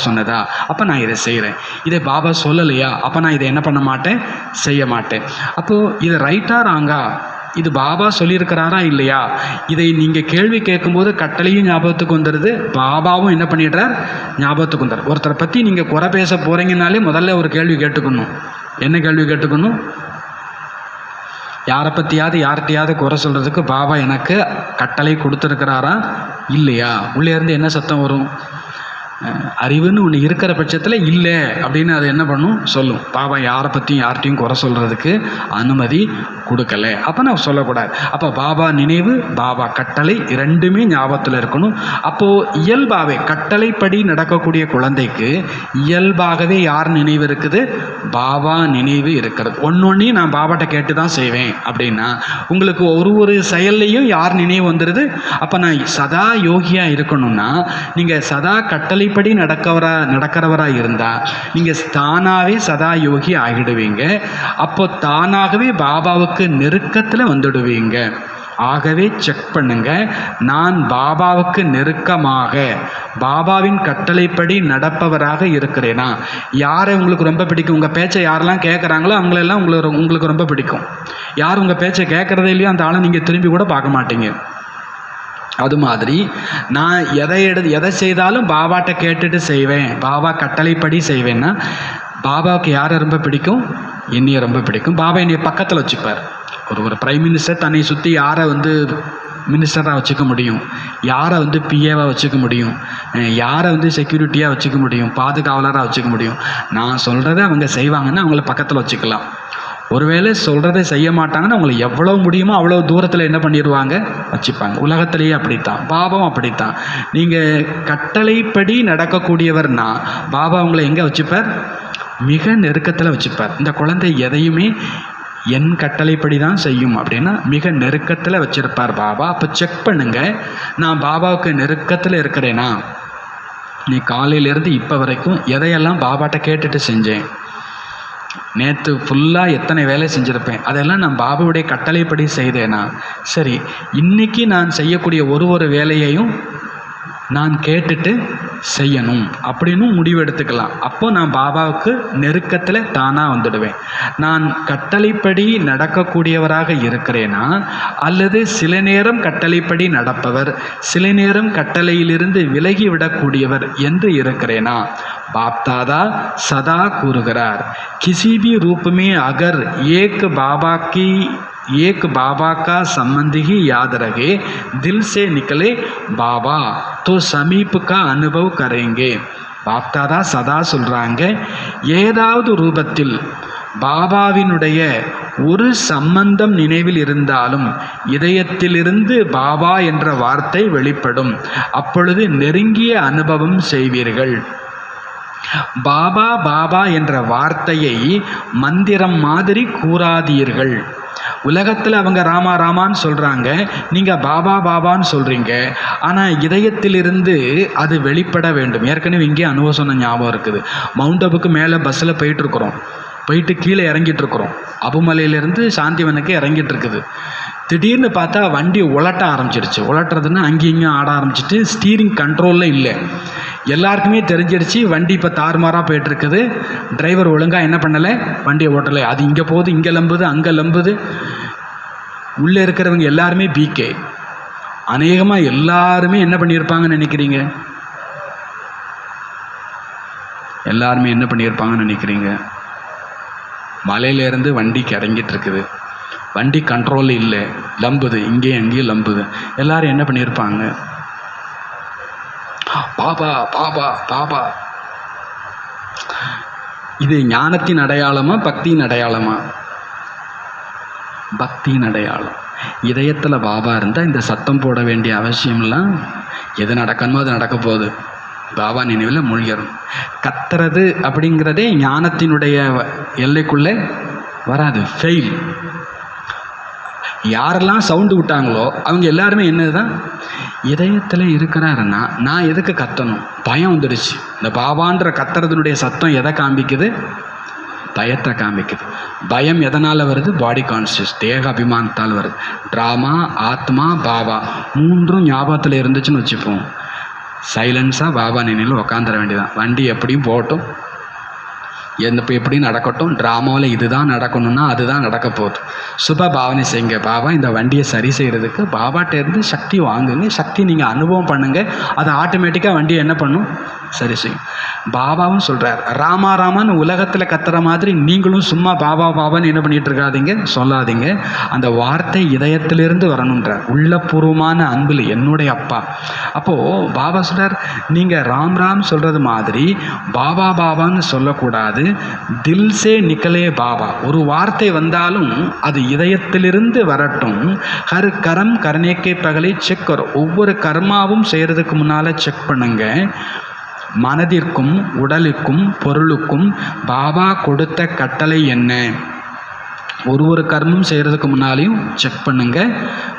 சொன்னதா, அப்போ நான் இதை செய்கிறேன். இதை பாபா சொல்லலையா, அப்போ நான் இதை என்ன பண்ண மாட்டேன், செய்ய மாட்டேன். அப்போது இது ரைட்டா ராங்கா, இது பாபா சொல்லியிருக்கிறாரா இல்லையா, இதை நீங்கள் கேள்வி கேட்கும்போது கட்டளையும் ஞாபகத்துக்கு வந்துடுது, பாபாவும் என்ன பண்ணிடுறார், ஞாபகத்துக்கு வந்துடுறார். ஒருத்தரை பற்றி நீங்கள் குறை பேச போகிறீங்கனாலே முதல்ல ஒரு கேள்வி கேட்டுக்கணும். என்ன கேள்வி கேட்டுக்கணும்? யாரை பற்றியாவது யார்கிட்டையாவது குறை சொல்கிறதுக்கு பாபா எனக்கு கட்டளை கொடுத்துருக்கிறாரா இல்லையா? உள்ளே இருந்து என்ன சத்தம் வரும்? அறிவுன்னு ஒன்று இருக்கிற பட்சத்தில் இல்லை அப்படின்னு அது என்ன பண்ணும், சொல்லும். பாபா யாரை பற்றியும் யார்கிட்டையும் குறை சொல்கிறதுக்கு அனுமதி கொடுக்கலை, அப்போ நான் சொல்லக்கூடாது. அப்போ பாபா நினைவு, பாபா கட்டளை இரண்டுமே ஞாபகத்தில் இருக்கணும். அப்போது இயல்பாகவே கட்டளைப்படி நடக்கக்கூடிய குழந்தைக்கு இயல்பாகவே யார் நினைவு இருக்குது? பாபா நினைவு இருக்கிறது. ஒன்றொன்றையும் நான் பாபாட்ட கேட்டு தான் செய்வேன் அப்படின்னா உங்களுக்கு ஒரு செயல்லையும் யார் நினைவு வந்துடுது? அப்போ நான் சதா யோகியாக இருக்கணும்னா நீங்கள் சதா கட்டளை படி நடக்கிறவராக இருந்தால் நீங்கள் தானாகவே சதா யோகி ஆகிடுவீங்க. அப்போ தானாகவே பாபாவுக்கு நெருக்கத்தில் வந்துடுவீங்க. ஆகவே செக் பண்ணுங்க, நான் பாபாவுக்கு நெருக்கமாக பாபாவின் கட்டளைப்படி நடப்பவராக இருக்கிறேனா? யாரை உங்களுக்கு ரொம்ப பிடிக்கும்? உங்கள் பேச்சை யாரெல்லாம் கேட்குறாங்களோ அவங்களெல்லாம் உங்களுக்கு ரொம்ப பிடிக்கும். யார் உங்கள் பேச்சை கேட்குறதே இல்லையோ அந்த ஆளை நீங்கள் திரும்பி கூட பார்க்க மாட்டீங்க. அது மாதிரி நான் எதை செய்தாலும் பாபாட்ட கேட்டுட்டு செய்வேன், பாபா கட்டளைப்படி செய்வேன்னா பாபாவுக்கு யாரை ரொம்ப பிடிக்கும்? என்னையை ரொம்ப பிடிக்கும். பாபா என்னைய பக்கத்தில் வச்சுப்பார். ஒரு பிரைம் மினிஸ்டர் தன்னை சுற்றி யாரை மினிஸ்டராக வச்சுக்க முடியும், யாரை பிஏவாக வச்சுக்க முடியும், யாரை செக்யூரிட்டியாக வச்சுக்க முடியும், பாதுகாவலராக வச்சுக்க முடியும். நான் சொல்கிறத அவங்க செய்வாங்கன்னா அவங்கள பக்கத்தில் வச்சுக்கலாம். ஒருவேளை சொல்கிறதை செய்ய மாட்டாங்கன்னா அவங்களை எவ்வளோ முடியுமோ அவ்வளோ தூரத்தில் என்ன பண்ணிடுவாங்க, வச்சுப்பாங்க. உலகத்திலேயே அப்படித்தான், பாபாவும் அப்படித்தான். நீங்கள் கட்டளைப்படி நடக்கக்கூடியவர்னா பாபா உங்களை எங்கே வச்சுப்பார்? மிக நெருக்கத்தில் வச்சுப்பார். இந்த குழந்தை எதையுமே என் கட்டளைப்படி தான் செய்யும் அப்படின்னா மிக நெருக்கத்தில் வச்சுருப்பார் பாபா. அப்போ செக் பண்ணுங்க, நான் பாபாவுக்கு நெருக்கத்தில் இருக்கிறேனா? நீ காலையிலேருந்து இப்போ வரைக்கும் எதையெல்லாம் பாபாட்ட கேட்டுட்டு செஞ்சேன்? நேற்று ஃபுல்லாக எத்தனை வேலை செஞ்சுருப்பேன், அதெல்லாம் நான் பாபாவுடைய கட்டளைப்படி செய்தேனா? சரி, இன்றைக்கி நான் செய்யக்கூடிய ஒரு வேலையையும் நான் கேட்டுட்டு செய்யணும் அப்படின்னு முடிவு எடுத்துக்கலாம். அப்போது நான் பாபாவுக்கு நெருக்கத்தில் தானாக வந்துடுவேன். நான் கட்டளைப்படி நடக்கக்கூடியவராக இருக்கிறேனா, அல்லது சில நேரம் கட்டளைப்படி நடப்பவர், சில நேரம் கட்டளையிலிருந்து விலகிவிடக்கூடியவர் என்று இருக்கிறேனா? बाप दादा सदा கூறுகிறார், किसी भी रूप में अगर एक बाबा का संबंधी ही याद रहे, दिल से निकले बाबा तो समीप का अनुभव करेंगे. பாப் தாதா சதா சொல்கிறாங்க, ஏதாவது ரூபத்தில் பாபாவினுடைய ஒரு சம்பந்தம் நினைவில் இருந்தாலும் இதயத்திலிருந்து பாபா என்ற வார்த்தை வெளிப்படும். அப்பொழுது நெருங்கிய அனுபவம் செய்வீர்கள். பாபா பாபா என்ற வார்த்தையை மந்திரம் மாதிரி கூறாதீர்கள். உலகத்தில் அவங்க ராமா ராமான்னு சொல்கிறாங்க, நீங்கள் பாபா பாபான்னு சொல்கிறீங்க. ஆனால் இதயத்திலிருந்து அது வெளிப்பட வேண்டும். ஏற்கனவே இங்கே அனுபவம் சொன்ன ஞாபகம் இருக்குது. மவுண்ட் அபுக்கு மேலே பஸ்ஸில் போயிட்டுருக்குறோம். போயிட்டு கீழே இறங்கிட்டுருக்குறோம். அபுமலையிலேருந்து சாந்திவனுக்கு இறங்கிட்டு இருக்குது. திடீர்னு பார்த்தா வண்டி உலட்ட ஆரம்பிச்சிருச்சு. உலட்டுறதுன்னா அங்கேயும் இங்கேயும் ஆட ஆரம்பிச்சிட்டு ஸ்டீரிங் கண்ட்ரோலில் இல்லை. எல்லாருக்குமே தெரிஞ்சிருச்சு வண்டி இப்போ தாறுமாறாக போயிட்டுருக்குது. டிரைவர் ஒழுங்காக என்ன பண்ணலை, வண்டியை ஓட்டலை. அது இங்கே போகுது, இங்கே லம்புது, அங்கே லம்புது. உள்ளே இருக்கிறவங்க எல்லாருமே பிகே. அநேகமாக எல்லாருமே என்ன பண்ணியிருப்பாங்கன்னு நினைக்கிறீங்க? எல்லாருமே என்ன பண்ணியிருப்பாங்கன்னு நினைக்கிறீங்க? மலையிலேருந்து வண்டிக்கு இறங்கிட்டு இருக்குது. வண்டி கண்ட்ரோல் இல்லை, லம்புது, இங்கேயும் அங்கேயும் லம்புது. எல்லாரும் என்ன பண்ணியிருப்பாங்க? பாபா பாபா பாபா. இது ஞானத்தின் அடையாளமா, பக்தியின் அடையாளமா? பக்தியின் அடையாளம். இதயத்தில் பாபா இருந்தால் இந்த சத்தம் போட வேண்டிய அவசியம்லாம், எது நடக்கணுமோ அது நடக்க போகுது. பாபா நினைவில் மூழ்கிடும். கத்துறது அப்படிங்கிறதே ஞானத்தினுடைய எல்லைக்குள்ளே வராது, ஃபெயில். யாரெல்லாம் சவுண்டு விட்டாங்களோ அவங்க எல்லாருமே என்னதுதான், இதயத்தில் இருக்கிறாருன்னா நான் எதுக்கு கத்தணும்? பயம் வந்துடுச்சு. இந்த பாபான்ற கத்துறதுனுடைய சத்தம் எதை காமிக்குது? பயத்தை காமிக்குது. பயம் எதனால் வருது? பாடி கான்சியஸ், தேக அபிமானத்தால் வருது. ட்ராமா, ஆத்மா, பாபா மூன்றும் ஞாபகத்தில் இருந்துச்சுன்னு வச்சுப்போம். சைலன்ஸாக பாபா நினைவில் உக்காந்துட வேண்டியதான். வண்டி எப்படியும் போகட்டும், இப்போ எப்படி நடக்கட்டும். ட்ராமாவில் இதுதான் நடக்கணும்னா அதுதான் நடக்க போகுது. சுப பாவனை செய்யுங்க. பாபா இந்த வண்டியை சரி செய்கிறதுக்கு பாபாட்டேருந்து சக்தி வாங்குங்க. சக்தி நீங்கள் அனுபவம் பண்ணுங்கள். அது ஆட்டோமேட்டிக்காக வண்டியை என்ன பண்ணும்? சரி செய்யும். பாபாவும் சொல்கிறார், ராமா ராமான்னு உலகத்தில் கத்துற மாதிரி நீங்களும் சும்மா பாபா பாபான்னு என்ன பண்ணிகிட்டு இருக்காதீங்க, சொல்லாதீங்க. அந்த வார்த்தை இதயத்திலிருந்து வரணுன்றார். உள்ளபூர்வமான அன்பில் என்னுடைய அப்பா. அப்போது பாபா சொல்கிறார், நீங்கள் ராம் ராம் சொல்கிறது மாதிரி பாபா பாபான்னு சொல்லக்கூடாது. தில்சே நிக்கலே பாபா. ஒரு வார்த்தை வந்தாலும் அது இதயத்திலிருந்து வரட்டும். ஹர் கரம் கர்னேக்கே பகலை செக் வரும். ஒவ்வொரு கர்மாவும் செய்கிறதுக்கு முன்னால் செக் பண்ணுங்க. மனதிற்கும் உடலுக்கும் பொருளுக்கும் பாபா கொடுத்த கட்டளை என்ன? ஒரு கர்மம் செய்கிறதுக்கு முன்னாலையும் செக் பண்ணுங்க.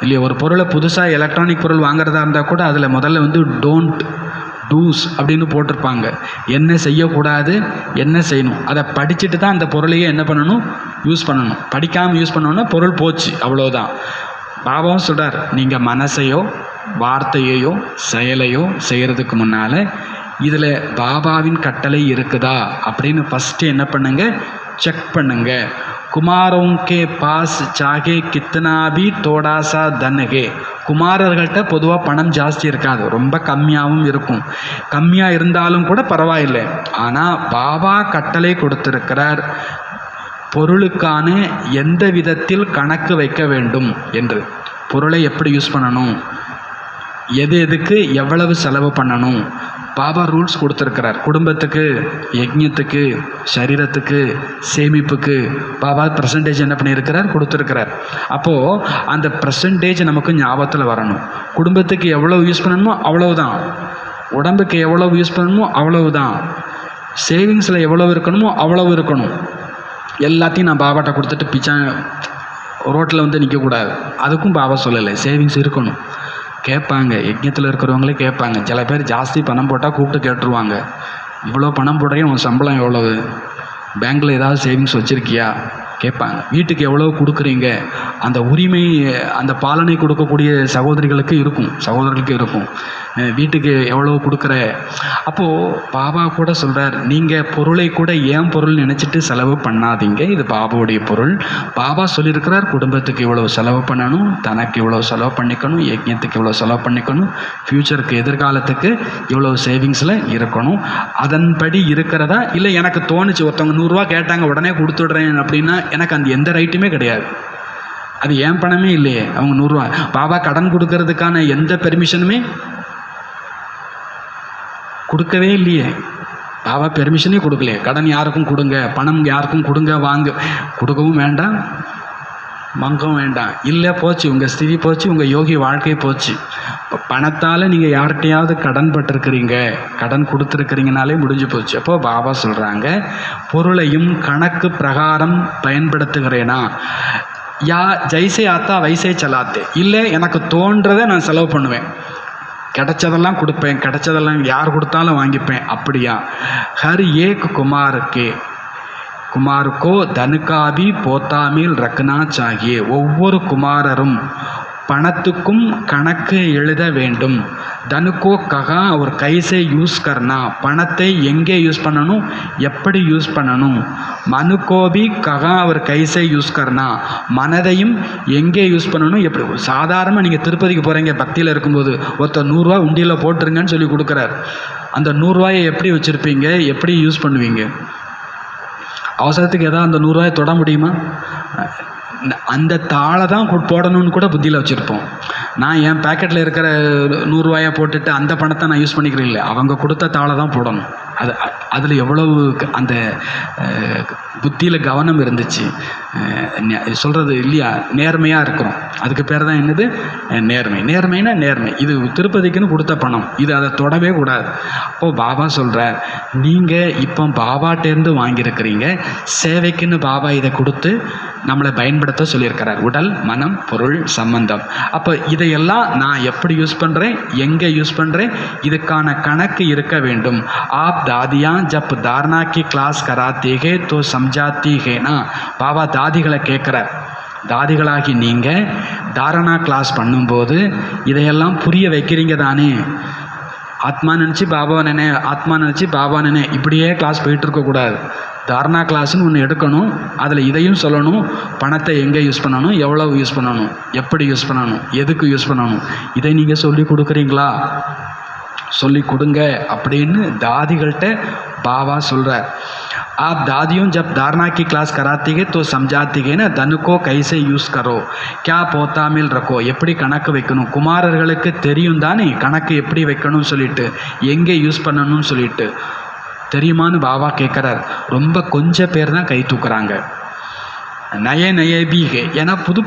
இல்லையா, ஒரு பொருளை புதுசாக எலக்ட்ரானிக் பொருள் வாங்குறதா இருந்தால் கூட அதில் முதல்ல வந்து டோன்ட் டூஸ் அப்படின்னு போட்டிருப்பாங்க. என்ன செய்யக்கூடாது, என்ன செய்யணும், அதை படிச்சுட்டு தான் அந்த பொருளையே என்ன பண்ணணும், யூஸ் பண்ணணும். படிக்காமல் யூஸ் பண்ணோன்னா பொருள் போச்சு, அவ்வளோதான். பாபாவும் சொல்கிறார், நீங்கள் மனசையோ வார்த்தையையோ செயலையோ செய்கிறதுக்கு முன்னால் இதில் பாபாவின் கட்டளை இருக்குதா அப்படின்னு ஃபஸ்ட்டு என்ன பண்ணுங்க, செக் பண்ணுங்க. குமாரோங்கே பாஸ் சாகே கித்தனாபி தோடாசா தன்னகே. குமாரர்கள்ட்ட பொதுவாக பணம் ஜாஸ்தி இருக்காது, ரொம்ப கம்மியாகவும் இருக்கும். கம்மியாக இருந்தாலும் கூட பரவாயில்லை. ஆனால் பாபா கட்டளை கொடுத்திருக்கிறார், பொருளுக்கான எந்த விதத்தில் கணக்கு வைக்க வேண்டும் என்று. பொருளை எப்படி யூஸ் பண்ணணும், எதுக்கு எவ்வளவு செலவு பண்ணணும், பாபா ரூல்ஸ் கொடுத்துருக்கிறார். குடும்பத்துக்கு, யஜ்ஞத்துக்கு, சரீரத்துக்கு, சேமிப்புக்கு பாபா பர்சன்டேஜ் என்ன பண்ணியிருக்கிறார், கொடுத்துருக்கிறார். அப்போது அந்த பர்சன்டேஜ் நமக்கு ஞாபகத்தில் வரணும். குடும்பத்துக்கு எவ்வளோ யூஸ் பண்ணணுமோ அவ்வளவுதான், உடம்புக்கு எவ்வளோ யூஸ் பண்ணணுமோ அவ்வளவுதான், சேவிங்ஸில் எவ்வளோ இருக்கணுமோ அவ்வளவு இருக்கணும். எல்லாத்தையும் நான் பாபாட்ட கொடுத்துட்டு பிச்சா ரோட்டில் வந்து நிற்கக்கூடாது. அதுக்கும் பாபா சொல்லலை, சேவிங்ஸ் இருக்கணும். கேட்பாங்க, யஜ்ஞத்தில் இருக்கிறவங்களே கேட்பாங்க. சில பேர் ஜாஸ்தி பணம் போட்டால் கூப்பிட்டு கேட்டுருவாங்க, இவ்வளோ பணம் போடுறீங்க, உன் சம்பளம் எவ்வளவு, பேங்க்கில் ஏதாவது சேவிங்ஸ் வச்சுருக்கியா கேட்பாங்க. வீட்டுக்கு எவ்வளோ கொடுக்குறீங்க, அந்த உரிமை, அந்த பாலனை கொடுக்கக்கூடிய சகோதரிகளுக்கு இருக்கும், சகோதரர்களுக்கு இருக்கும். வீட்டுக்கு எவ்வளோ கொடுக்குற. அப்போது பாபா கூட சொல்கிறார், நீங்கள் பொருளை கூட ஏன் பொருள் நினச்சிட்டு செலவு பண்ணாதீங்க, இது பாபாவுடைய பொருள். பாபா சொல்லியிருக்கிறார், குடும்பத்துக்கு இவ்வளோ செலவு பண்ணணும், தனக்கு இவ்வளோ செலவு பண்ணிக்கணும், யஜ்ஞத்துக்கு இவ்வளோ செலவு பண்ணிக்கணும், ஃப்யூச்சருக்கு எதிர்காலத்துக்கு இவ்வளோ சேவிங்ஸில் இருக்கணும். அதன்படி இருக்கிறதா இல்லை எனக்கு தோணுச்சு, ஒருத்தவங்க 100 ரூபா கேட்டாங்க உடனே கொடுத்துட்றேன் அப்படின்னா எனக்கு அந்த எந்த ரைட்டுமே கிடையாது. அது ஏன் பணமே இல்லையே, அவங்க 100 ரூபா. பாபா கடன் கொடுக்கறதுக்கான எந்த பெர்மிஷனுமே கொடுக்கவே இல்லையே. பாபா பெர்மிஷனே கொடுக்கலையே. கடன் யாருக்கும் கொடுங்க, பணம் யாருக்கும் கொடுங்க, வாங்க, கொடுக்கவும் வேண்டாம், மங்கம் வேண்டாம். இல்லை போச்சு, உங்கள் ஸ்திதி போச்சு, உங்கள் யோகி வாழ்க்கை போச்சு. இப்போ பணத்தால் நீங்கள் யார்கிட்டையாவது கடன் பட்டிருக்கிறீங்க, கடன் கொடுத்துருக்கிறீங்கனாலே முடிஞ்சு போச்சு. அப்போது பாபா சொல்கிறாங்க, பொருளையும் கணக்கு பிரகாரம் பயன்படுத்துகிறேனா, யா ஜெய்சே ஆத்தா வைசே சலாத்தே, இல்லை எனக்கு தோன்றதை நான் செலவு பண்ணுவேன், கிடைச்சதெல்லாம் கொடுப்பேன், கிடைச்சதெல்லாம் யார் கொடுத்தாலும் வாங்கிப்பேன், அப்படியா? ஹர் ஏக் குமாருக்கோ தனுக்காபி போத்தாமில் ரக்னா சாகியே, ஒவ்வொரு குமாரரும் பணத்துக்கும் கணக்கு எழுத வேண்டும். தனுக்கோ ககா ஒரு கைசே யூஸ் கர்னா, பணத்தை எங்கே யூஸ் பண்ணணும், எப்படி யூஸ் பண்ணணும். மனுக்கோபி ககா ஒரு கைசே யூஸ் கர்னா, மனதையும் எங்கே யூஸ் பண்ணணும், எப்படி. சாதாரணமாக நீங்கள் திருப்பதிக்கு போகிறீங்க, பக்தியில் இருக்கும்போது ஒருத்தர் 100 ரூபா உண்டியில் போட்டுருங்கன்னு சொல்லி கொடுக்குறார். அந்த 100 ரூபாயை எப்படி வச்சுருப்பீங்க, எப்படி யூஸ் பண்ணுவீங்க? அவசரத்துக்கு ஏதாவது அந்த 100 ரூபாயை தொட முடியுமா? அந்த தாளை தான் போடணும்னு கூட புத்தியில் வச்சுருப்போம். நான் என் பேக்கெட்டில் இருக்கிற 100 ரூபாயை போட்டுட்டு அந்த பணத்தை நான் யூஸ் பண்ணிக்கிறேன். இல்லை, அவங்க கொடுத்த தாளை தான் போடணும். அதில் எவ்வளவு அந்த புத்தியில் கவனம் இருந்துச்சு சொல்கிறது இல்லையா? நேர்மையாக இருக்கிறோம், அதுக்கு பேர் தான் என்னது? நேர்மை. நேர்மைனா நேர்மை. இது திருப்பதிக்குன்னு கொடுத்த பணம், இது அதை தொடவே கூடாது. அப்போது பாபா சொல்கிறார், நீங்கள் இப்போ பாபாட்டேருந்து வாங்கியிருக்கிறீங்க, சேவைக்குன்னு பாபா இதை கொடுத்து நம்மளை பயன்படுத்த சொல்லியிருக்கிறார். உடல், மனம், பொருள், சம்பந்தம். அப்போ இதையெல்லாம் நான் எப்படி யூஸ் பண்ணுறேன், எங்கே யூஸ் பண்ணுறேன், இதுக்கான கணக்கு இருக்க வேண்டும். ஆப் தாதியா ஜப் தாரணா கி கிளாஸ் கராத்தீகே தோ சம்ஜாத்தீகேனா, பாபா தாதிகளை கேட்குறார். தாதிகளாகி நீங்கள் தாரணா கிளாஸ் பண்ணும்போது இதையெல்லாம் புரிய வைக்கிறீங்க தானே? ஆத்மா நினச்சி பாபா நினை இப்படியே கிளாஸ் போயிட்டு இருக்கக்கூடாது. தாரணா கிளாஸ்னு ஒன்று எடுக்கணும், அதில் இதையும் சொல்லணும், பணத்தை எங்கே யூஸ் பண்ணணும், எவ்வளவு யூஸ் பண்ணணும், எப்படி யூஸ் பண்ணணும், எதுக்கு யூஸ் பண்ணணும், இதை நீங்கள் சொல்லி கொடுக்குறீங்களா? சொல்லி கொடுங்க அப்படின்னு தாதிகள்கிட்ட பாபா சொல்கிறார். आप दादियों जब धारणा की क्लास कराती है तो समझाती है ना, धन को कैसे यूज़ करो, क्या पोता मिल रखो, எப்படி கணக்கு வைக்கணும். குமாரர்களுக்கு தெரியும் தானே கணக்கு எப்படி வைக்கணும்னு சொல்லிட்டு, எங்கே யூஸ் பண்ணணும்னு சொல்லிட்டு தெரியுமான்னு பாபா கேட்குறார். ரொம்ப கொஞ்சம் பேர் தான் கை தூக்குறாங்க. நய பீகே, ஏன்னா புது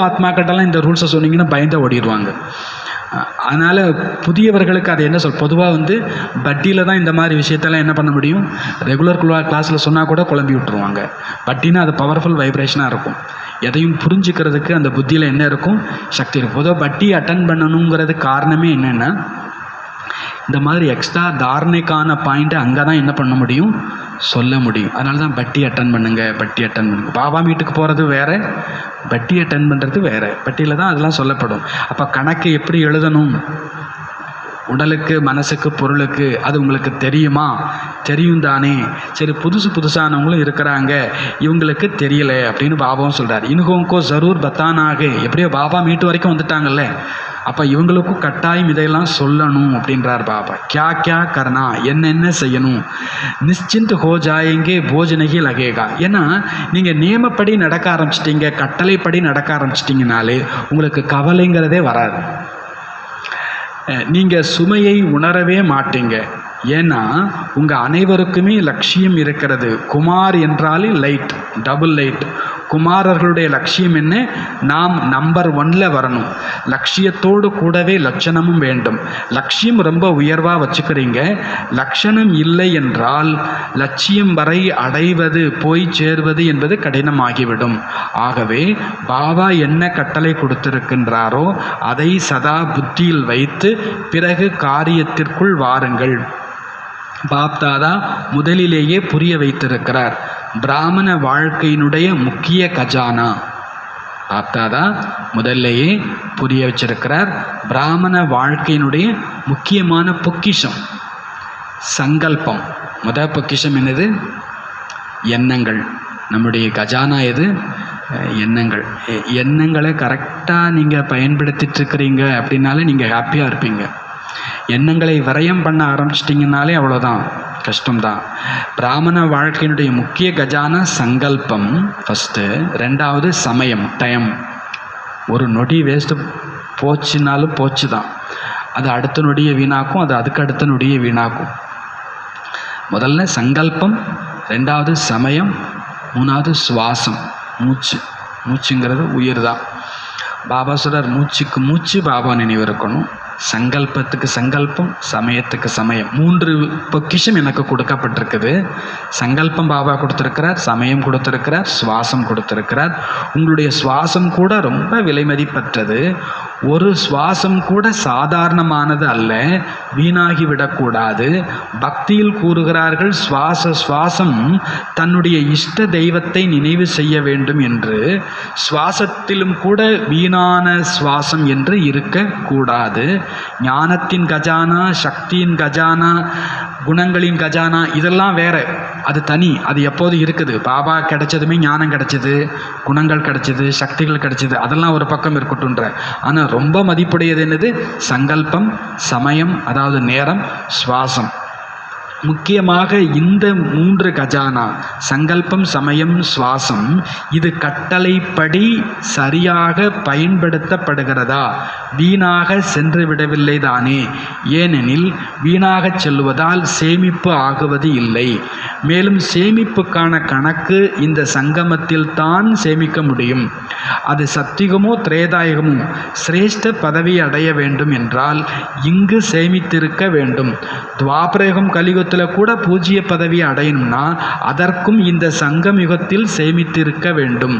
ஆத்மாக்கள்கிட்டலாம் இந்த ரூல்ஸை சொன்னீங்கன்னா பயந்து ஓடிடுவாங்க. அதனால் புதியவர்களுக்கு அது என்ன பொதுவாக பட்டியில் தான் இந்த மாதிரி விஷயத்தெல்லாம் என்ன பண்ண முடியும். ரெகுலர் கிளாஸில் சொன்னால் கூட குழம்பி விட்டுருவாங்க. பட்டினா அது பவர்ஃபுல் வைப்ரேஷனாக இருக்கும். எதையும் புரிஞ்சுக்கிறதுக்கு அந்த புத்தியில் என்ன இருக்கும், சக்தி இருக்கும். பொதுவாக பட்டி அட்டன் பண்ணணுங்கிறது காரணமே என்னென்னா, இந்த மாதிரி எக்ஸ்ட்ரா தாரணைக்கான பாயிண்ட்டை அங்கே தான் என்ன பண்ண முடியும், சொல்ல முடியும். அதனால தான் பட்டி அட்டன் பண்ணுங்க. பாபா வீட்டுக்கு போகிறது வேறு, பட்டி அட்டன் பண்ணுறது வேறு. பட்டியில் தான் அதெல்லாம் சொல்லப்படும். அப்போ கணக்கு எப்படி எழுதணும், உடலுக்கு, மனசுக்கு, பொருளுக்கு, அது உங்களுக்கு தெரியுமா? தெரியும் தானே. சரி, புதுசானவங்களும் இருக்கிறாங்க, இவங்களுக்கு தெரியல அப்படின்னு பாபாவும் சொல்கிறார். இன்கோங்கோ ஜரூர் பத்தானாக, எப்படியோ பாபா மீட்டு வரைக்கும் வந்துட்டாங்கல்ல, அப்போ இவங்களுக்கும் கட்டாயம் இதையெல்லாம் சொல்லணும் அப்படின்றார் பாபா. கியா கர்னா, என்னென்ன செய்யணும். நிச்சிந்த் ஹோ ஜாயேங்கே போஜ் நஹி லகேகா. ஏன்னா நீங்கள் நியமப்படி நடக்க ஆரம்பிச்சிட்டிங்க, கட்டளைப்படி நடக்க ஆரம்பிச்சிட்டிங்கனாலே உங்களுக்கு கவலைங்கிறதே வராது. நீங்கள் சுமையை உணரவே மாட்டீங்க. ஏன்னா உங்கள் அனைவருக்குமே லட்சியம் இருக்கிறது. குமார் என்றாலே லைட், டபுள் லைட். குமாரர்களுடைய லட்சியம் என்ன, நாம் நம்பர் 1ல் வரணும். லட்சியத்தோடு கூடவே லட்சணமும் வேண்டும். லட்சியம் ரொம்ப உயர்வாக வச்சுக்கிறீங்க, லட்சணம் இல்லை என்றால் லட்சியம் வரை அடைவது, போய் சேர்வது என்பது கடினமாகிவிடும். ஆகவே பாபா என்ன கட்டளை கொடுத்திருக்கின்றாரோ அதை சதா புத்தியில் வைத்து பிறகு காரியத்திற்குள் வாருங்கள். பாப்தாதா முதலிலேயே புரிய வைத்திருக்கிறார். பிராமண வாழ்க்கையினுடைய முக்கிய கஜானா பாப்தாதா முதல்லையே புரிய வச்சிருக்கிறார். பிராமண வாழ்க்கையினுடைய முக்கியமான பொக்கிஷம் சங்கல்பம். முதல் பொக்கிஷம் என்னது? எண்ணங்கள். நம்முடைய கஜானா எது? எண்ணங்கள். எண்ணங்களை கரெக்டாக நீங்கள் பயன்படுத்திட்டுருக்கிறீங்க அப்படின்னாலே நீங்கள் ஹாப்பியாக இருப்பீங்க. எண்ணங்களை விரயம் பண்ண ஆரம்பிச்சிட்டிங்கனாலே அவ்வளோதான், கஷ்டம்தான். பிராமண வாழ்க்கையினுடைய முக்கிய கஜானா சங்கல்பம் ஃபஸ்ட்டு. ரெண்டாவது சமயம், டைம். ஒரு நொடி வேஸ்ட்டு போச்சுனாலும் போச்சு தான், அது அடுத்த நொடியை வீணாக்கும், அது அதுக்கு அடுத்த நொடியை வீணாக்கும். முதல்ல சங்கல்பம், ரெண்டாவது சமயம், மூணாவது சுவாசம், மூச்சு. மூச்சுங்கிறது உயிர் தான். பாபா சொல்கிறார், மூச்சுக்கு மூச்சு பாபா நினைவு இருக்கணும், சங்கல்பத்துக்கு சங்கல்பம், சமயத்துக்கு சமயம். 3 பொக்கிஷம் எனக்கு கொடுக்கப்பட்டிருக்குது. சங்கல்பம் பாபா கொடுத்துருக்கிறார், சமயம் கொடுத்துருக்கிறார், சுவாசம் கொடுத்துருக்கிறார். உங்களுடைய சுவாசம் கூட ரொம்ப விலைமதிப்பற்றது. ஒரு சுவாசம் கூட சாதாரணமானது அல்ல, வீணாகிவிடக்கூடாது. பக்தியில் கூறுகிறார்கள், சுவாசம் தன்னுடைய இஷ்ட தெய்வத்தை நினைவு செய்ய வேண்டும் என்று. சுவாசத்திலும் கூட வீணான சுவாசம் என்று இருக்கக்கூடாது. ஞானத்தின் கஜானா, சக்தியின் கஜானா, குணங்களின் கஜானா இதெல்லாம் வேற, அது தனி, அது எப்போது இருக்குது. பாபா கிடைச்சதுமே ஞானம் கிடைச்சது, குணங்கள் கிடைச்சது, சக்திகள் கிடைச்சது, அதெல்லாம் ஒரு பக்கம் இருக்கட்டும்ன்ற. ஆனால் ரொம்ப மதிப்புடையது என்னது? சங்கல்பம், சமயம், அதாவது நேரம், சுவாசம். முக்கியமாக இந்த 3 கஜானா, சங்கல்பம், சமயம், சுவாசம், இது கட்டளைப்படி சரியாக பயன்படுத்தப்படுகிறதா? வீணாக சென்று விடவில்லை தானே? ஏனெனில் வீணாக செல்வதால் சேமிப்பு ஆகுவது இல்லை. மேலும் சேமிப்புக்கான கணக்கு இந்த சங்கமத்தில் தான் சேமிக்க முடியும். அது சத்தியகமோ திரேதாயகமோ சிரேஷ்ட பதவி அடைய வேண்டும் என்றால் இங்கு சேமித்திருக்க வேண்டும். துவாபரயுகம் கலியுகத்தில் கூட பூஜ்ய பதவி அடையணும்னா அதற்கும் இந்த சங்கம் யுகத்தில் சேமித்திருக்க வேண்டும்.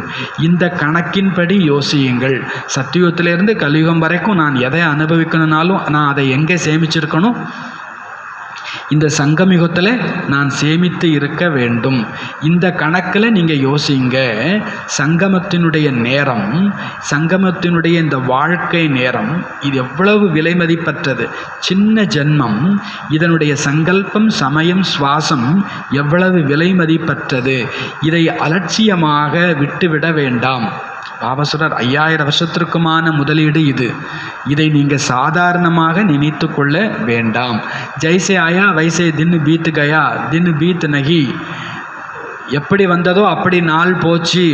இந்த கணக்கின்படி யோசியுங்கள். சத்தியுகத்திலிருந்து கலியுகம் வரைக்கும் நான் எதை அனுபவிக்கணும்னாலும் நான் அதை எங்கே சேமிச்சிருக்கணும்? இந்த சங்கமிகத்தில் நான் சேமித்து இருக்க வேண்டும். இந்த கணக்கில் நீங்கள் யோசிங்க. சங்கமத்தினுடைய நேரம், சங்கமத்தினுடைய இந்த வாழ்க்கை நேரம், இது எவ்வளவு விலை மதிப்பற்றது. சின்ன ஜென்மம், இதனுடைய சங்கல்பம், சமயம், சுவாசம் எவ்வளவு விலை மதிப்பற்றது. இதை அலட்சியமாக விட்டுவிட வேண்டாம். பாபா சொல்றார், 5000 வருஷத்திற்குமான முதலீடு இது. இதை நீங்கள் சாதாரணமாக நினைத்து கொள்ள வேண்டாம். ஜெய்சே ஆயா வைசே தின் பீத் கயா தின் பீத் நகி. எப்படி வந்ததோ அப்படி நாள் போச்சு,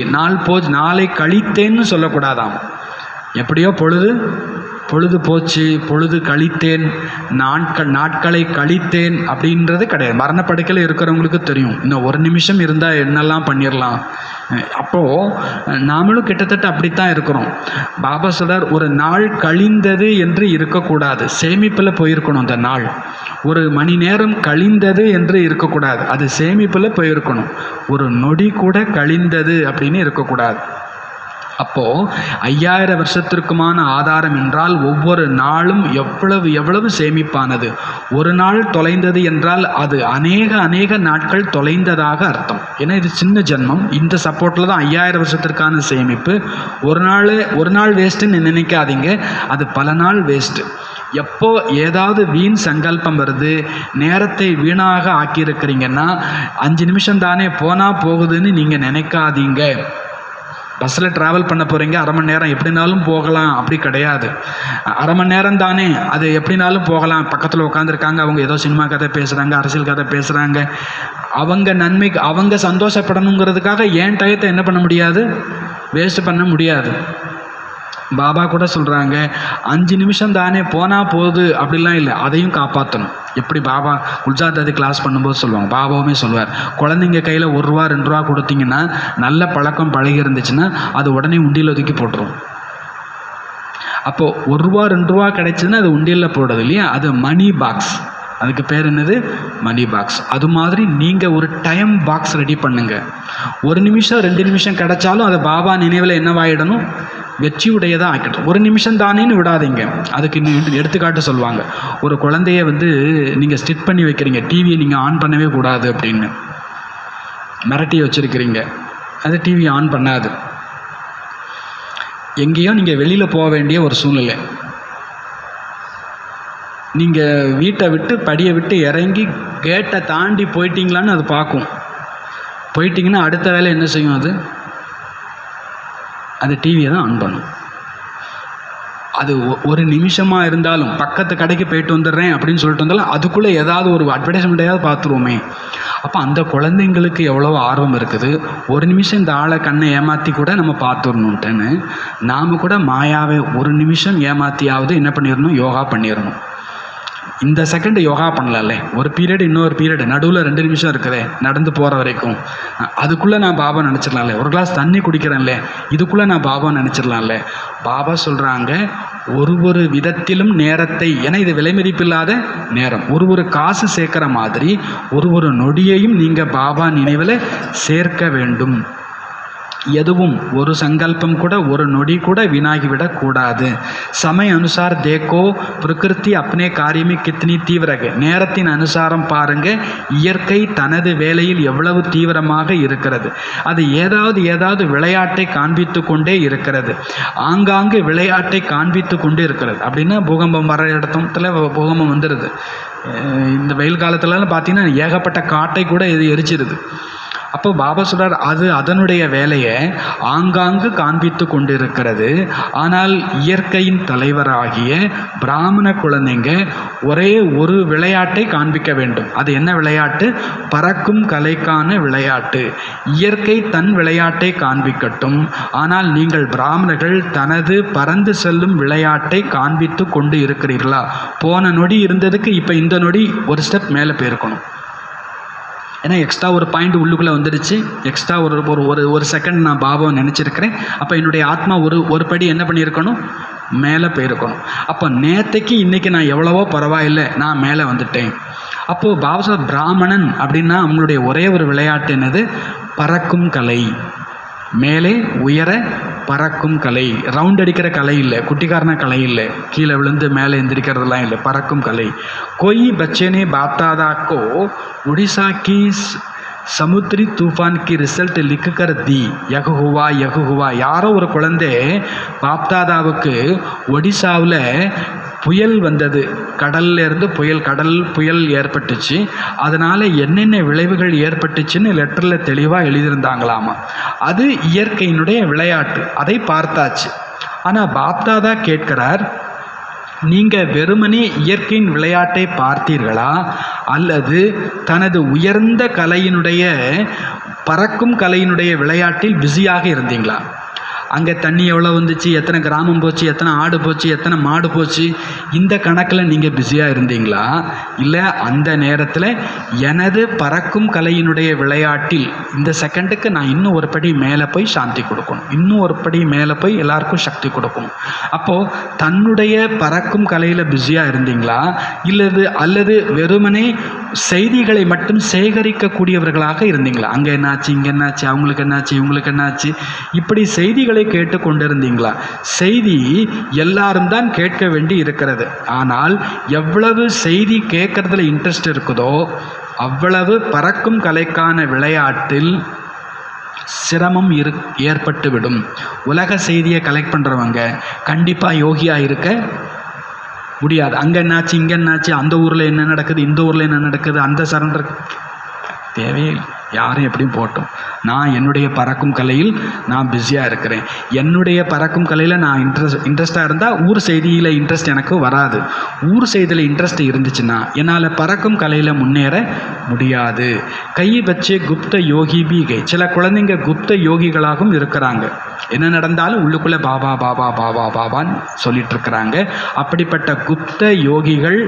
நாளை கழித்தேன்னு சொல்லக்கூடாதாம். எப்படியோ பொழுது போச்சு, பொழுது கழித்தேன், நாட்களை கழித்தேன் அப்படின்றது கிடையாது. மரணப்படுக்கையில் இருக்கிறவங்களுக்கு தெரியும், இன்னும் 1 நிமிஷம் இருந்தால் என்னெல்லாம் பண்ணிடலாம். அப்போது நாமளும் கிட்டத்தட்ட அப்படித்தான் இருக்கிறோம். பாபா சொல்றார், ஒரு நாள் கழிந்தது என்று இருக்கக்கூடாது, சேமிப்பில் போயிருக்கணும். அந்த நாள் 1 மணி நேரம் கழிந்தது என்று இருக்கக்கூடாது, அது சேமிப்பில் போயிருக்கணும். ஒரு நொடி கூட கழிந்தது அப்படின்னு இருக்கக்கூடாது. அப்போது 5000 வருஷத்திற்குமான ஆதாரம் என்றால் ஒவ்வொரு நாளும் எவ்வளவு சேமிப்பானது. ஒரு நாள் தொலைந்தது என்றால் அது அநேக நாட்கள் தொலைந்ததாக அர்த்தம். ஏன்னா இது சின்ன ஜென்மம். இந்த சப்போர்ட்டில் தான் 5000 வருஷத்திற்கான சேமிப்பு. ஒரு நாள் வேஸ்ட்டுன்னு நினைக்காதீங்க, அது பல நாள் வேஸ்ட்டு. எப்போ ஏதாவது வீண் சங்கல்பம் வருது, நேரத்தை வீணாக ஆக்கியிருக்கிறீங்கன்னா 5 நிமிஷம் தானே போனால் போகுதுன்னு நீங்கள் நினைக்காதீங்க. பஸ்ஸில் ட்ராவல் பண்ண போகிறீங்க, 1/2 மணி நேரம் எப்படினாலும் போகலாம், அப்படி கிடையாது. 1/2 மணி நேரம் தானே, அது எப்படினாலும் போகலாம். பக்கத்தில் உட்காந்துருக்காங்க, அவங்க ஏதோ சினிமா கதை பேசுகிறாங்க, அரசியல் கதை பேசுகிறாங்க, அவங்க நன்மைக்கு அவங்க சந்தோஷப்படணுங்கிறதுக்காக ஏன் டயத்தை என்ன பண்ண முடியாது, வேஸ்ட் பண்ண முடியாது. பாபா கூட சொல்கிறாங்க, 5 நிமிஷம் தானே போனால் போகுது அப்படிலாம் இல்லை, அதையும் காப்பாற்றணும். எப்படி பாபா குல்ஜாத் அது கிளாஸ் பண்ணும்போது சொல்லுவாங்க, பாபாவுமே சொல்லுவார், குழந்தைங்க கையில் 1 ரூபா 2 ரூபா கொடுத்தீங்கன்னா, நல்ல பழக்கம் பழகி இருந்துச்சுன்னா அது உடனே உண்டியில் ஒதுக்கி போட்டுரும். அப்போது 1 ரூபா 2 ரூபா கிடைச்சுன்னா அது உண்டியலில் போடுறது இல்லையா, அது மணி பாக்ஸ். அதுக்கு பேர் என்னது, மணி பாக்ஸ். அது மாதிரி நீங்கள் ஒரு டைம் பாக்ஸ் ரெடி பண்ணுங்கள். 1 நிமிஷம் 2 நிமிஷம் கிடைச்சாலும் அதை பாபா நினைவில் என்னவாயிடணும், வெற்றி உடையதாக ஆக்கிட்டோம். 1 நிமிஷம் தானேன்னு விடாதீங்க. அதுக்கு எடுத்துக்காட்டு சொல்லுவாங்க, ஒரு குழந்தைய நீங்கள் ஸ்டிட் பண்ணி வைக்கிறீங்க, டிவியை நீங்கள் ஆன் பண்ணவே கூடாது அப்படின்னு மிரட்டி வச்சுருக்கிறீங்க, அது டிவி ஆன் பண்ணாது. எங்கேயோ நீங்கள் வெளியில் போக வேண்டிய ஒரு சூழ்நிலை, நீங்கள் வீட்டை விட்டு படியை விட்டு இறங்கி கேட்டை தாண்டி போயிட்டீங்களான்னு அது பார்க்கும். போயிட்டீங்கன்னா அடுத்த வேலை என்ன செய்யும், அது டிவியை தான் ஆன் பண்ணும். அது 1 நிமிஷமாக இருந்தாலும், பக்கத்து கடைக்கு போயிட்டு வந்துடுறேன் அப்படின்னு சொல்லிட்டு வந்தாலும் அதுக்குள்ளே ஏதாவது ஒரு அட்வர்டைஸ்மெண்ட்டையாவது பார்த்துருவோமே. அப்போ அந்த குழந்தைங்களுக்கு எவ்வளோ ஆர்வம் இருக்குது. 1 நிமிஷம் இந்த ஆளை கண்ணை ஏமாற்றி கூட நம்ம பார்த்துடணுன்ட்டுன்னு நாம் கூட மாயாவை 1 நிமிஷம் ஏமாற்றியாவது என்ன பண்ணிடணும், யோகா பண்ணிடணும். இந்த செகண்ட் யோகா பண்ணலாம்ல, ஒரு பீரியட் இன்னொரு பீரியட் நடுவில் 2 நிமிஷம் இருக்குதே நடந்து போகிற வரைக்கும், அதுக்குள்ளே நான் பாபா நினச்சிடலாம்ல. ஒரு கிளாஸ் தண்ணி குடிக்கிறேன்ல, இதுக்குள்ளே நான் பாபா நினச்சிடலாம்ல. பாபா சொல்கிறாங்க, ஒரு விதத்திலும் நேரத்தை, ஏன்னா இது விலை மதிப்பில்லாத நேரம், ஒரு காசு சேர்க்குற மாதிரி ஒரு நொடியையும் நீங்கள் பாபா நினைவில் சேர்க்க வேண்டும். எதுவும் ஒரு சங்கல்பம் கூட, ஒரு நொடி கூட வீணாகிவிடக்கூடாது. சமய அனுசார் தேக்கோ பிரகிருதி அப்னே காரியமே கித்னி தீவிரக. நேரத்தின் அனுசாரம் பாருங்க, இயற்கை தனது வேலையில் எவ்வளவு தீவிரமாக இருக்கிறது. அது ஏதாவது விளையாட்டை காண்பித்து கொண்டே இருக்கிறது. ஆங்காங்கு விளையாட்டை காண்பித்து கொண்டே இருக்கிறது. அப்படின்னா பூகம்பம் வர இடத்துல பூகம்பம் வந்துடுது. இந்த வெயில் காலத்துலலாம் பார்த்தீங்கன்னா ஏகப்பட்ட காட்டை கூட இது எரிச்சிருது. அப்போ பாபா சொல்கிறார், அது அதனுடைய வேலையை ஆங்காங்கு காண்பித்து கொண்டிருக்கிறது. ஆனால் இயற்கையின் தலைவராகிய பிராமண குழந்தைங்க ஒரே ஒரு விளையாட்டை காண்பிக்க வேண்டும். அது என்ன விளையாட்டு? பறக்கும் கலைக்கான விளையாட்டு. இயற்கை தன் விளையாட்டை காண்பிக்கட்டும், ஆனால் நீங்கள் பிராமணர்கள் தனது பறந்து செல்லும் விளையாட்டை காண்பித்து கொண்டு இருக்கிறீர்களா? போன நொடி இருந்ததுக்கு இப்போ இந்த நொடி ஒரு ஸ்டெப் மேலே போயிருக்கணும். ஏன்னா எக்ஸ்ட்ரா ஒரு பாயிண்ட் உள்ளுக்குள்ளே வந்துடுச்சு. எக்ஸ்ட்ரா ஒரு செகண்ட் நான் பாபாவை நினச்சிருக்கிறேன். அப்போ என்னுடைய ஆத்மா ஒரு படி என்ன பண்ணியிருக்கணும்? மேலே போயிருக்கணும். அப்போ நேற்றைக்கு இன்றைக்கி நான் எவ்வளவோ பரவாயில்லை, நான் மேலே வந்துட்டேன். அப்போது பாபா பிராமணன் அப்படின்னா அவங்களுடைய ஒரே ஒரு விளையாட்டு என்னது? பறக்கும் கலை. மேலே உயர பறக்கும் கலை. ரவுண்ட் அடிக்கிற கலை இல்லை, குட்டிக்காரன கலை இல்லை, கீழே விழுந்து மேலே எந்திரிக்கிறதுலாம் இல்லை, பறக்கும் கலை. कोई बच्चे ने बाप दादा को उड़ीसा की சமுத்திரி தூஃபான் கி ரிசல்ட் லிக்கு கர் தி யகு ஹுவா. யாரோ ஒரு குழந்தை பாப்தாதாவுக்கு ஒடிசாவில் புயல் வந்தது, கடல்லேருந்து கடல் புயல் ஏற்பட்டுச்சு, அதனால் என்னென்ன விளைவுகள் ஏற்பட்டுச்சுன்னு லெட்டரில் தெளிவாக எழுதியிருந்தாங்களாமா. அது இயற்கையினுடைய விளையாட்டு, அதை பார்த்தாச்சு. ஆனால் பாப்தாதா கேட்கிறார், நீங்கள் வெறுமனே இயற்கையின் விளையாட்டை பார்த்தீர்களா, அல்லது தனது உயர்ந்த கலையினுடைய பறக்கும் கலையினுடைய விளையாட்டில் பிஸியாக இருந்தீங்களா? அங்கே தண்ணி எவ்வளோ வந்துச்சு, எத்தனை கிராமம் போச்சு, எத்தனை ஆடு போச்சு, எத்தனை மாடு போச்சு, இந்த கணக்கில் நீங்கள் பிஸியாக இருந்தீங்களா? இல்லை அந்த நேரத்தில் எனது பறக்கும் கலையினுடைய விளையாட்டில் இந்த செகண்டுக்கு நான் இன்னும் ஒரு படி மேலே போய் சாந்தி கொடுக்கணும், இன்னும் ஒரு படி மேலே போய் எல்லாருக்கும் சக்தி கொடுக்கணும். அப்போது தன்னுடைய பறக்கும் கலையில் பிஸியாக இருந்தீங்களா, அல்லது வெறுமனே செய்திகளை மட்டும் சேகரிக்கக்கூடியவர்களாக இருந்தீங்களா? அங்கே என்னாச்சு, இங்கே என்னாச்சு, அவங்களுக்கு என்னாச்சு, இவங்களுக்கு என்னாச்சு, இப்படி செய்திகளை கேட்டு கொண்டிருந்தீங்களா? செய்தி எல்லாரும் தான் கேட்க வேண்டி இருக்கிறது. ஆனால் எவ்வளவு செய்தி கேட்கறதுல இன்ட்ரெஸ்ட் இருக்குதோ அவ்வளவு பறக்கும் கலைக்கான விளையாட்டில் சிரமம் ஏற்பட்டுவிடும். உலக செய்தியை கலெக்ட் பண்ணுறவங்க கண்டிப்பாக யோகியாக இருக்க முடியாது. அங்கே என்னாச்சு, இங்கே என்னாச்சு, அந்த ஊரில் என்ன நடக்குது, இந்த ஊரில் என்ன நடக்குது, அந்த சரண்டர் தேவையில்லை. யாரும் எப்படியும் போட்டோம், நான் என்னுடைய பறக்கும் கலையில் நான் பிஸியாக இருக்கிறேன். என்னுடைய பறக்கும் கலையில் நான் இன்ட்ரெஸ்டாக இருந்தால் ஊர் செய்தியில் இன்ட்ரெஸ்ட் எனக்கு வராது. ஊர் செய்தியில் இன்ட்ரெஸ்ட் இருந்துச்சுன்னா என்னால் பறக்கும் கலையில் முன்னேற முடியாது. கை வச்சு குப்த யோகி பீகை. சில குழந்தைங்க குப்த யோகிகளாகவும் இருக்கிறாங்க. என்ன நடந்தாலும் உள்ளுக்குள்ளே பாபா பாபா பாபா பாபான்னு சொல்லிட்டு இருக்கிறாங்க. அப்படிப்பட்ட குப்த யோகிகள்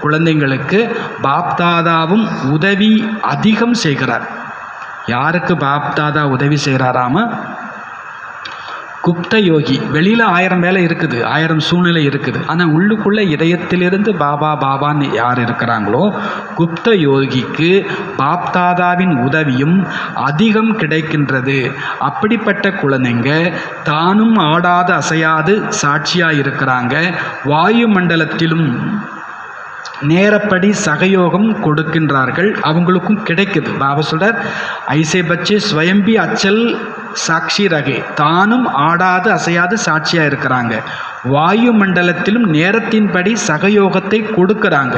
குழந்தைங்களுக்கு பாப்தாதாவும் உதவி அதிகம் செய்கிறார். யாருக்கு பாப்தாதா உதவி செய்கிறாராமா? குப்த யோகி. வெளியில் 1000 வேலை இருக்குது, 1000 சூழ்நிலை இருக்குது. ஆனால் உள்ளுக்குள்ளே இதயத்திலிருந்து பாபா பாபான்னு யார் இருக்கிறாங்களோ குப்த யோகிக்கு பாப்தாதாவின் உதவியும் அதிகம் கிடைக்கின்றது. அப்படிப்பட்ட குழந்தைங்க தானும் ஆடாது அசையாது சாட்சியாக இருக்கிறாங்க. வாயு மண்டலத்திலும் நேரப்படி சகயோகம் கொடுக்கின்றார்கள், அவங்களுக்கும் கிடைக்குது. பாபா சொல்றார், ஐசே பச்சே ஸ்வயம்பி அச்சல் சாட்சி ரகே. தானும் ஆடாது அசையாது சாட்சியாக இருக்கிறாங்க. வாயு மண்டலத்திலும் நேரத்தின்படி சகயோகத்தை கொடுக்குறாங்க.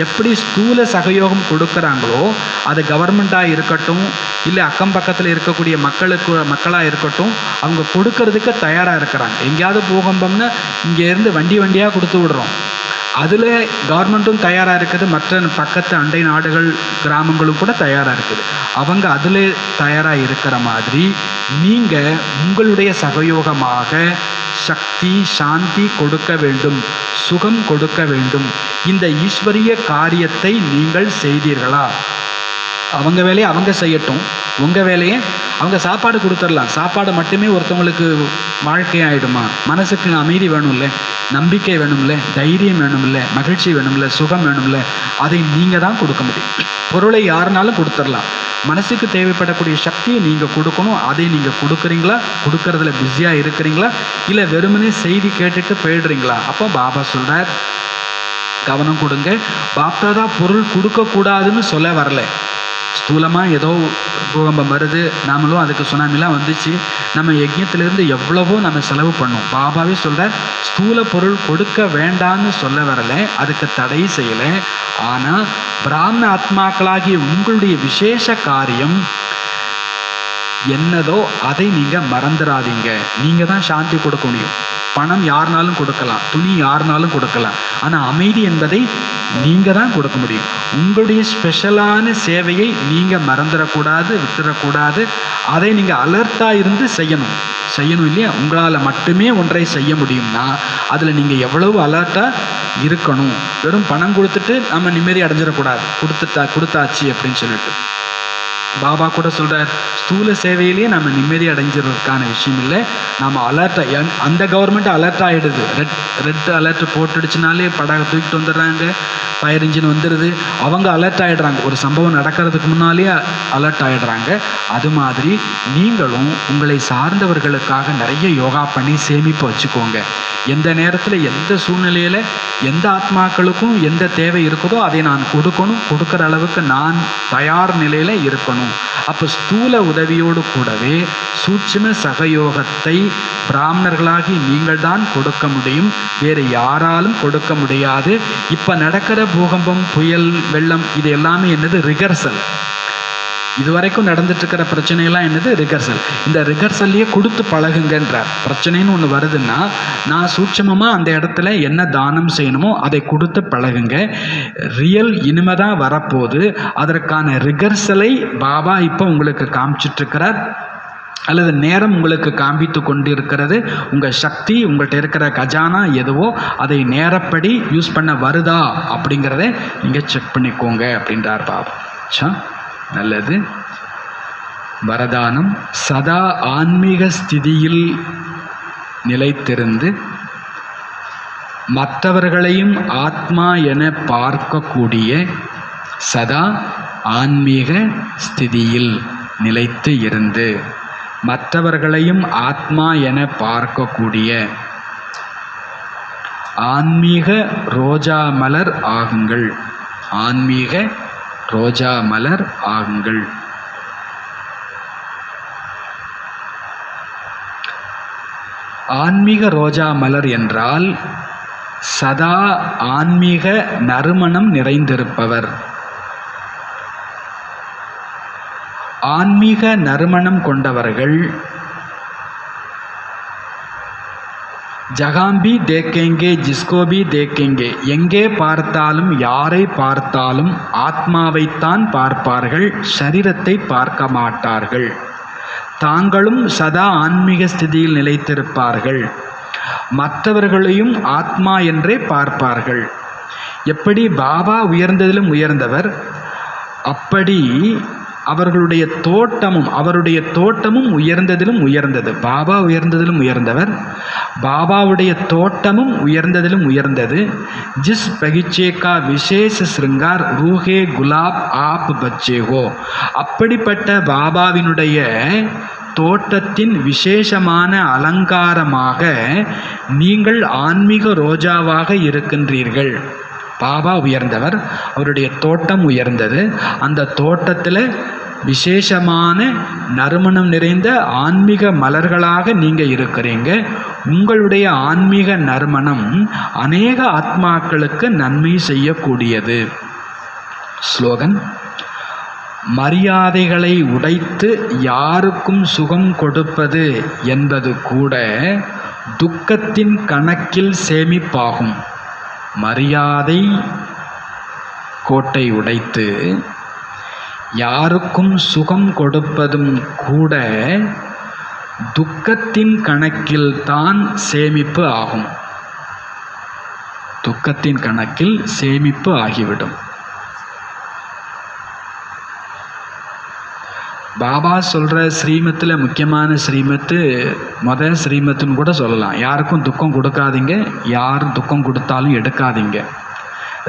எப்படி ஸ்தூல சகயோகம் கொடுக்குறாங்களோ அது கவர்மெண்ட்டாக இருக்கட்டும், இல்லை அக்கம் பக்கத்தில் இருக்கக்கூடிய மக்களாக இருக்கட்டும், அவங்க கொடுக்கறதுக்கு தயாராக இருக்கிறாங்க. எங்கேயாவது பூகம்பம்னா இங்கேருந்து வண்டியாக கொடுத்து விடுறோம், அதில் கவர்மெண்ட்டும் தயாராக இருக்குது, மற்ற பக்கத்து அண்டை நாடுகள் கிராமங்களும் கூட தயாராக இருக்குது. அவங்க அதில் தயாராக இருக்கிற மாதிரி நீங்கள் உங்களுடைய சகயோகமாக சக்தி, சாந்தி கொடுக்க வேண்டும், சுகம் கொடுக்க வேண்டும். இந்த ஈஸ்வரிய காரியத்தை நீங்கள் செய்தீர்களா? அவங்க வேலையை அவங்க செய்யட்டும், உங்கள் வேலையை அவங்க சாப்பாடு கொடுத்துடலாம். சாப்பாடு மட்டுமே ஒருத்தவங்களுக்கு வாழ்க்கையாயிடுமா? மனசுக்கு அமைதி வேணும்ல, நம்பிக்கை வேணும்ல, தைரியம் வேணும்ல, மகிழ்ச்சி வேணும்ல, சுகம் வேணும்ல. அதை நீங்கள் தான் கொடுக்க முடியும். பொருளை யாருனாலும் கொடுத்துடலாம். மனசுக்கு தேவைப்படக்கூடிய சக்தியை நீங்கள் கொடுக்கணும். அதை நீங்கள் கொடுக்குறீங்களா? கொடுக்கறதுல பிஸியாக இருக்கிறீங்களா? இல்லை வெறுமனே செய்தி கேட்டுட்டு போயிடுறீங்களா? அப்போ பாபா சொல்கிறார், கவனம் கொடுங்க. பாப்தாதா பொருள் கொடுக்கக்கூடாதுன்னு சொல்ல வரல. ஸ்தூலமாக ஏதோ பூகம்பம் வருது, நாமளும் அதுக்கு சுனாமிலாம் வந்துச்சு, நம்ம யஜ்யத்திலேருந்து எவ்வளவோ நம்ம செலவு பண்ணோம். பாபாவே சொல்கிறார், ஸ்தூல பொருள் கொடுக்க வேண்டான்னு சொல்ல வரலை, அதுக்கு தடை செய்யலை. ஆனால் பிராமண ஆத்மாக்களாகிய உங்களுடைய விசேஷ காரியம் என்னதோ அதை நீங்கள் மறந்துடாதீங்க. நீங்கள் தான் சாந்தி கொடுக்க முடியும். பணம் யாருனாலும் கொடுக்கலாம், துணி யாருனாலும் கொடுக்கலாம். ஆனால் அமைதி என்பதை நீங்கள் தான் கொடுக்க முடியும். உங்களுடைய ஸ்பெஷலான சேவையை நீங்கள் மறந்துடக்கூடாது, விட்டுறக்கூடாது. அதை நீங்கள் அலர்ட்டாக இருந்து செய்யணும் இல்லையா? உங்களால் மட்டுமே ஒன்றை செய்ய முடியும்னா அதில் நீங்கள் எவ்வளவு அலர்ட்டாக இருக்கணும். வெறும் பணம் கொடுத்துட்டு நம்ம நிம்மதி அடைஞ்சிடக்கூடாது, கொடுத்தாச்சு அப்படின்னு சொல்லிட்டு. பாபா கூட சொல்கிறார், ஸ்தூல சேவையிலேயே நம்ம நிம்மதி அடைஞ்சிறதுக்கான விஷயம் இல்லை. நம்ம அலர்ட்டாக, அந்த கவர்மெண்ட் அலர்ட் ஆகிடுது. ரெட் அலர்ட் போட்டுடுச்சுனாலே படகு தூக்கிட்டு வந்துடுறாங்க, ஃபயர் இன்ஜின் வந்துடுது. அவங்க அலர்ட் ஆகிடுறாங்க. ஒரு சம்பவம் நடக்கிறதுக்கு முன்னாலேயே அலர்ட் ஆகிடுறாங்க. அது மாதிரி நீங்களும் உங்களை சார்ந்தவர்களுக்காக நிறைய யோகா பண்ணி சேமிப்பு வச்சுக்கோங்க. எந்த நேரத்தில், எந்த சூழ்நிலையில், எந்த ஆத்மாக்களுக்கும் எந்த தேவை இருக்குதோ அதை நான் கொடுக்கணும். கொடுக்குற அளவுக்கு நான் தயார் நிலையில் இருக்கணும். அப்போ ஸ்தூல உதவியோடு கூடவே சூட்சும சகயோகத்தை பிராமணர்களாகி நீங்கள் தான் கொடுக்க முடியும். வேறு யாராலும் கொடுக்க முடியாது. இப்போ நடக்கிற பூகம்பம், புயல், வெள்ளம், இது எல்லாமே என்னது? ரிகர்சல். இதுவரைக்கும் நடந்துட்டு இருக்கிற பிரச்சனையெல்லாம் என்னது? ரிகர்சல். இந்த ரிகர்சல்லையே கொடுத்து பழகுங்கன்றார். பிரச்சனைன்னு ஒன்று வருதுன்னா நான் சூட்சமமாக அந்த இடத்துல என்ன தானம் செய்யணுமோ அதை கொடுத்து பழகுங்க. ரியல் இனிமேதான் வரப்போகுது. அதற்கான ரிகர்சலை பாபா இப்போ உங்களுக்கு காமிச்சிட்ருக்கிறார், அல்லது நேரம் உங்களுக்கு காண்பித்து கொண்டு இருக்கிறது. உங்கள் சக்தி, உங்கள்கிட்ட இருக்கிற கஜானா எதுவோ அதை நேரப்படி யூஸ் பண்ண வருதா அப்படிங்கிறத நீங்கள் செக் பண்ணிக்கோங்க அப்படின்றார் பாபா. நல்லது. வரதானம்: சதா ஆன்மீக ஸ்திதியில் நிலைத்திருந்து மற்றவர்களையும் ஆத்மா என பார்க்கக்கூடிய, சதா ஆன்மீக ஸ்திதியில் நிலைத்து இருந்து மற்றவர்களையும் ஆத்மா என பார்க்கக்கூடிய ஆன்மீக ரோஜா மலர் ஆகுங்கள். ஆன்மீக ரோஜா மலர் ஆகுங்கள். ஆன்மீக ரோஜா மலர் என்றால் சதா ஆன்மீக நறுமணம் நிறைந்திருப்பவர். ஆன்மீக நறுமணம் கொண்டவர்கள் ஜகாம்பி தேக்கேங்கே ஜிஸ்கோபி தேக்கேங்கே, எங்கே பார்த்தாலும் யாரை பார்த்தாலும் ஆத்மாவைத்தான் பார்ப்பார்கள், சரீரத்தை பார்க்க மாட்டார்கள். தாங்களும் சதா ஆன்மீக ஸ்திதியில் நிலைத்திருப்பார்கள். மற்றவர்களையும் ஆத்மா என்றே பார்ப்பார்கள். எப்படி பாபா உயர்ந்ததிலும் உயர்ந்தவர், அப்படி அவருடைய தோட்டமும் உயர்ந்ததிலும் உயர்ந்தது. பாபா உயர்ந்ததிலும் உயர்ந்தவர், பாபாவுடைய தோட்டமும் உயர்ந்ததிலும் உயர்ந்தது. ஜிஸ் பகிச்சே கா விசேஷ சிருங்கார் ரூஹே குலாப் ஆப் பச்சேகோ, அப்படிப்பட்ட பாபாவினுடைய தோட்டத்தின் விசேஷமான அலங்காரமாக நீங்கள் ஆன்மீக ரோஜாவாக இருக்கின்றீர்கள். பாபா உயர்ந்தவர், அவருடைய தோட்டம் உயர்ந்தது. அந்த தோட்டத்தில் விசேஷமான நறுமணம் நிறைந்த ஆன்மீக மலர்களாக நீங்கள் இருக்கிறீங்க. உங்களுடைய ஆன்மீக நறுமணம் அநேக ஆத்மாக்களுக்கு நன்மை செய்யக்கூடியது. ஸ்லோகன்: மரியாதைகளை உடைத்து யாருக்கும் சுகம் கொடுப்பது என்பது கூட துக்கத்தின் கணக்கில் சேமிப்பாகும். மரியாதை கோட்டை உடைத்து யாருக்கும் சுகம் கொடுப்பதும் கூட துக்கத்தின் கணக்கில் தான் சேமிப்பு ஆகும். துக்கத்தின் கணக்கில் சேமிப்பு ஆகிவிடும். பாபா சொல்கிற ஸ்ரீமத்தில் முக்கியமான ஸ்ரீமத்து முதல் ஸ்ரீமத்துன்னு கூட சொல்லலாம். யாருக்கும் துக்கம் கொடுக்காதீங்க, யாரும் துக்கம் கொடுத்தாலும் எடுக்காதீங்க.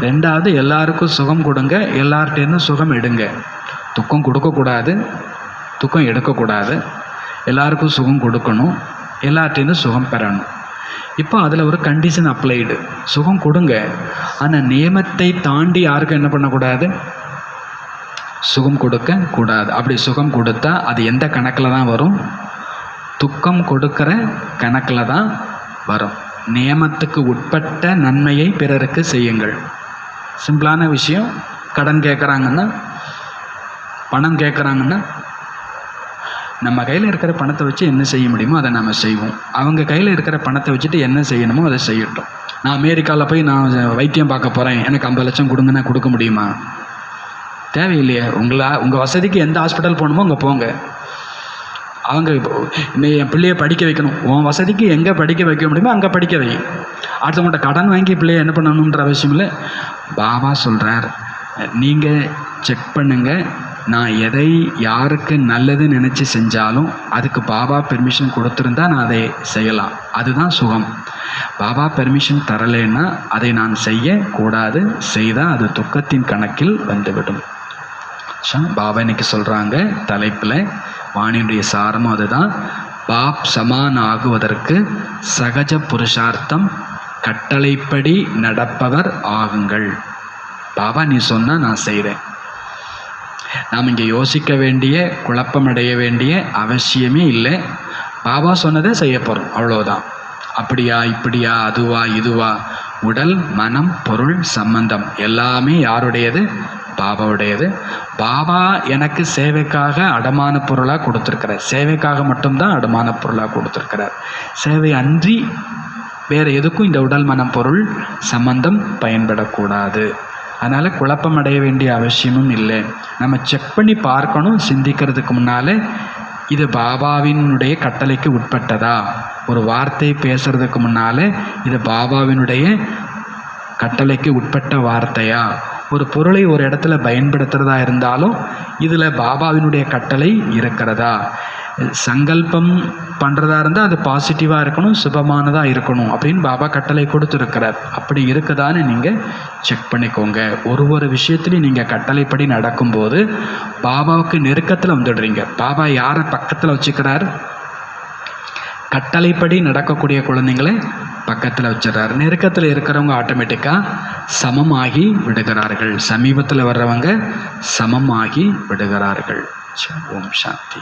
ரெண்டாவது, எல்லாருக்கும் சுகம் கொடுங்க, எல்லார்ட்டேருந்து சுகம் எடுங்க. துக்கம் கொடுக்கக்கூடாது, துக்கம் எடுக்கக்கூடாது. எல்லாருக்கும் சுகம் கொடுக்கணும், எல்லார்ட்டேருந்து சுகம் பெறணும். இப்போ அதில் ஒரு கண்டிஷன் அப்ளைடு. சுகம் கொடுங்க, ஆனால் நியமத்தை தாண்டி யாருக்கும் என்ன பண்ணக்கூடாது, சுகம் கொடுக்க கூடாது. அப்படி சுகம் கொடுத்தா அது எந்த கணக்கில் தான் வரும், துக்கம் கொடுக்கிற கணக்கில் தான் வரும். நியமத்துக்கு உட்பட்ட நன்மையை பிறருக்கு செய்யுங்கள். சிம்பிளான விஷயம். கடன் கேட்குறாங்கன்னா, பணம் கேட்குறாங்கன்னா, நம்ம கையில் இருக்கிற பணத்தை வச்சு என்ன செய்ய முடியுமோ அதை நம்ம செய்வோம். அவங்க கையில் இருக்கிற பணத்தை வச்சுட்டு என்ன செய்யணுமோ அதை செய்யட்டும். நான் அமெரிக்காவில் போய் நான் வைத்தியம் பார்க்க போகிறேன், எனக்கு 50 லட்சம் கொடுங்கன்னா கொடுக்க முடியுமா? தேவையில்லையே. உங்கள் வசதிக்கு எந்த ஹாஸ்பிட்டல் போகணுமோ அங்கே போங்க. அவங்க என் பிள்ளையை படிக்க வைக்கணும், உன் வசதிக்கு எங்கே படிக்க வைக்க முடியுமோ அங்கே படிக்க வை. அடுத்தவங்கள்ட்ட கடன் வாங்கி பிள்ளையை என்ன பண்ணணுன்ற அவசியம் இல்லை. பாபா சொல்கிறார், நீங்கள் செக் பண்ணுங்கள், நான் எதை யாருக்கு நல்லது நினச்சி செஞ்சாலும் அதுக்கு பாபா பெர்மிஷன் கொடுத்துருந்தா நான் அதை செய்யலாம். அதுதான் சுகம். பாபா பெர்மிஷன் தரலைன்னா அதை நான் செய்யக்கூடாது, செய்தால் அது துக்கத்தின் கணக்கில் வந்துவிடும். பாபா இன்னைக்கு சொல்கிறாங்க தலைப்பில், வாணியுடைய சாரமும் அதுதான். பாப் சமான் ஆகுவதற்கு சகஜ புருஷார்த்தம், கட்டளைப்படி நடப்பவர் ஆகுங்கள். பாபா நீ சொன்னால் நான் செய்கிறேன். நாம் இங்கே யோசிக்க வேண்டிய, குழப்பமடைய வேண்டிய அவசியமே இல்லை. பாபா சொன்னதை செய்ய போகிறோம், அவ்வளோதான். அப்படியா இப்படியா அதுவா இதுவா, உடல் மனம் பொருள் சம்பந்தம் எல்லாமே யாருடையது? பாபாவுடையது. பாபா எனக்கு சேவைக்காக அடமான பொருளாக கொடுத்துருக்கிறார். சேவைக்காக மட்டும்தான் அடமான பொருளாக கொடுத்துருக்கிறார். சேவை அன்றி வேறு எதுக்கும் இந்த உடல் மனம் பொருள் சம்பந்தம் பயன்படக்கூடாது. அதனால் குழப்பம் அடைய வேண்டிய அவசியமும் இல்லை. நம்ம செக் பண்ணி பார்க்கணும் சிந்திக்கிறதுக்கு முன்னால், இது பாபாவினுடைய கட்டளைக்கு உட்பட்டதா? ஒரு வார்த்தை பேசுகிறதுக்கு முன்னால் இது பாபாவினுடைய கட்டளைக்கு உட்பட்ட வார்த்தையா? ஒரு பொருளை ஒரு இடத்துல பயன்படுத்துகிறதா இருந்தாலும் இதில் பாபாவினுடைய கட்டளை இருக்கிறதா? சங்கல்பம் பண்ணுறதா இருந்தால் அது பாசிட்டிவாக இருக்கணும், சுபமானதாக இருக்கணும் அப்படின்னு பாபா கட்டளை கொடுத்துருக்கிறார். அப்படி இருக்குதான்னு நீங்கள் செக் பண்ணிக்கோங்க. ஒரு விஷயத்துலையும் நீங்கள் கட்டளைப்படி நடக்கும்போது பாபாவுக்கு நெருக்கத்தில் வந்துடுறீங்க. பாபா யாரை பக்கத்தில் வச்சுக்கிறார்? கட்டளைப்படி நடக்கக்கூடிய குழந்தைங்களை பக்கத்தில் வச்சிடறாரு. நெருக்கத்தில் இருக்கிறவங்க ஆட்டோமேட்டிக்காக சமமாகி விடுகிறார்கள். சமீபத்தில் வர்றவங்க சமமாகி விடுகிறார்கள். ஓம் சாந்தி.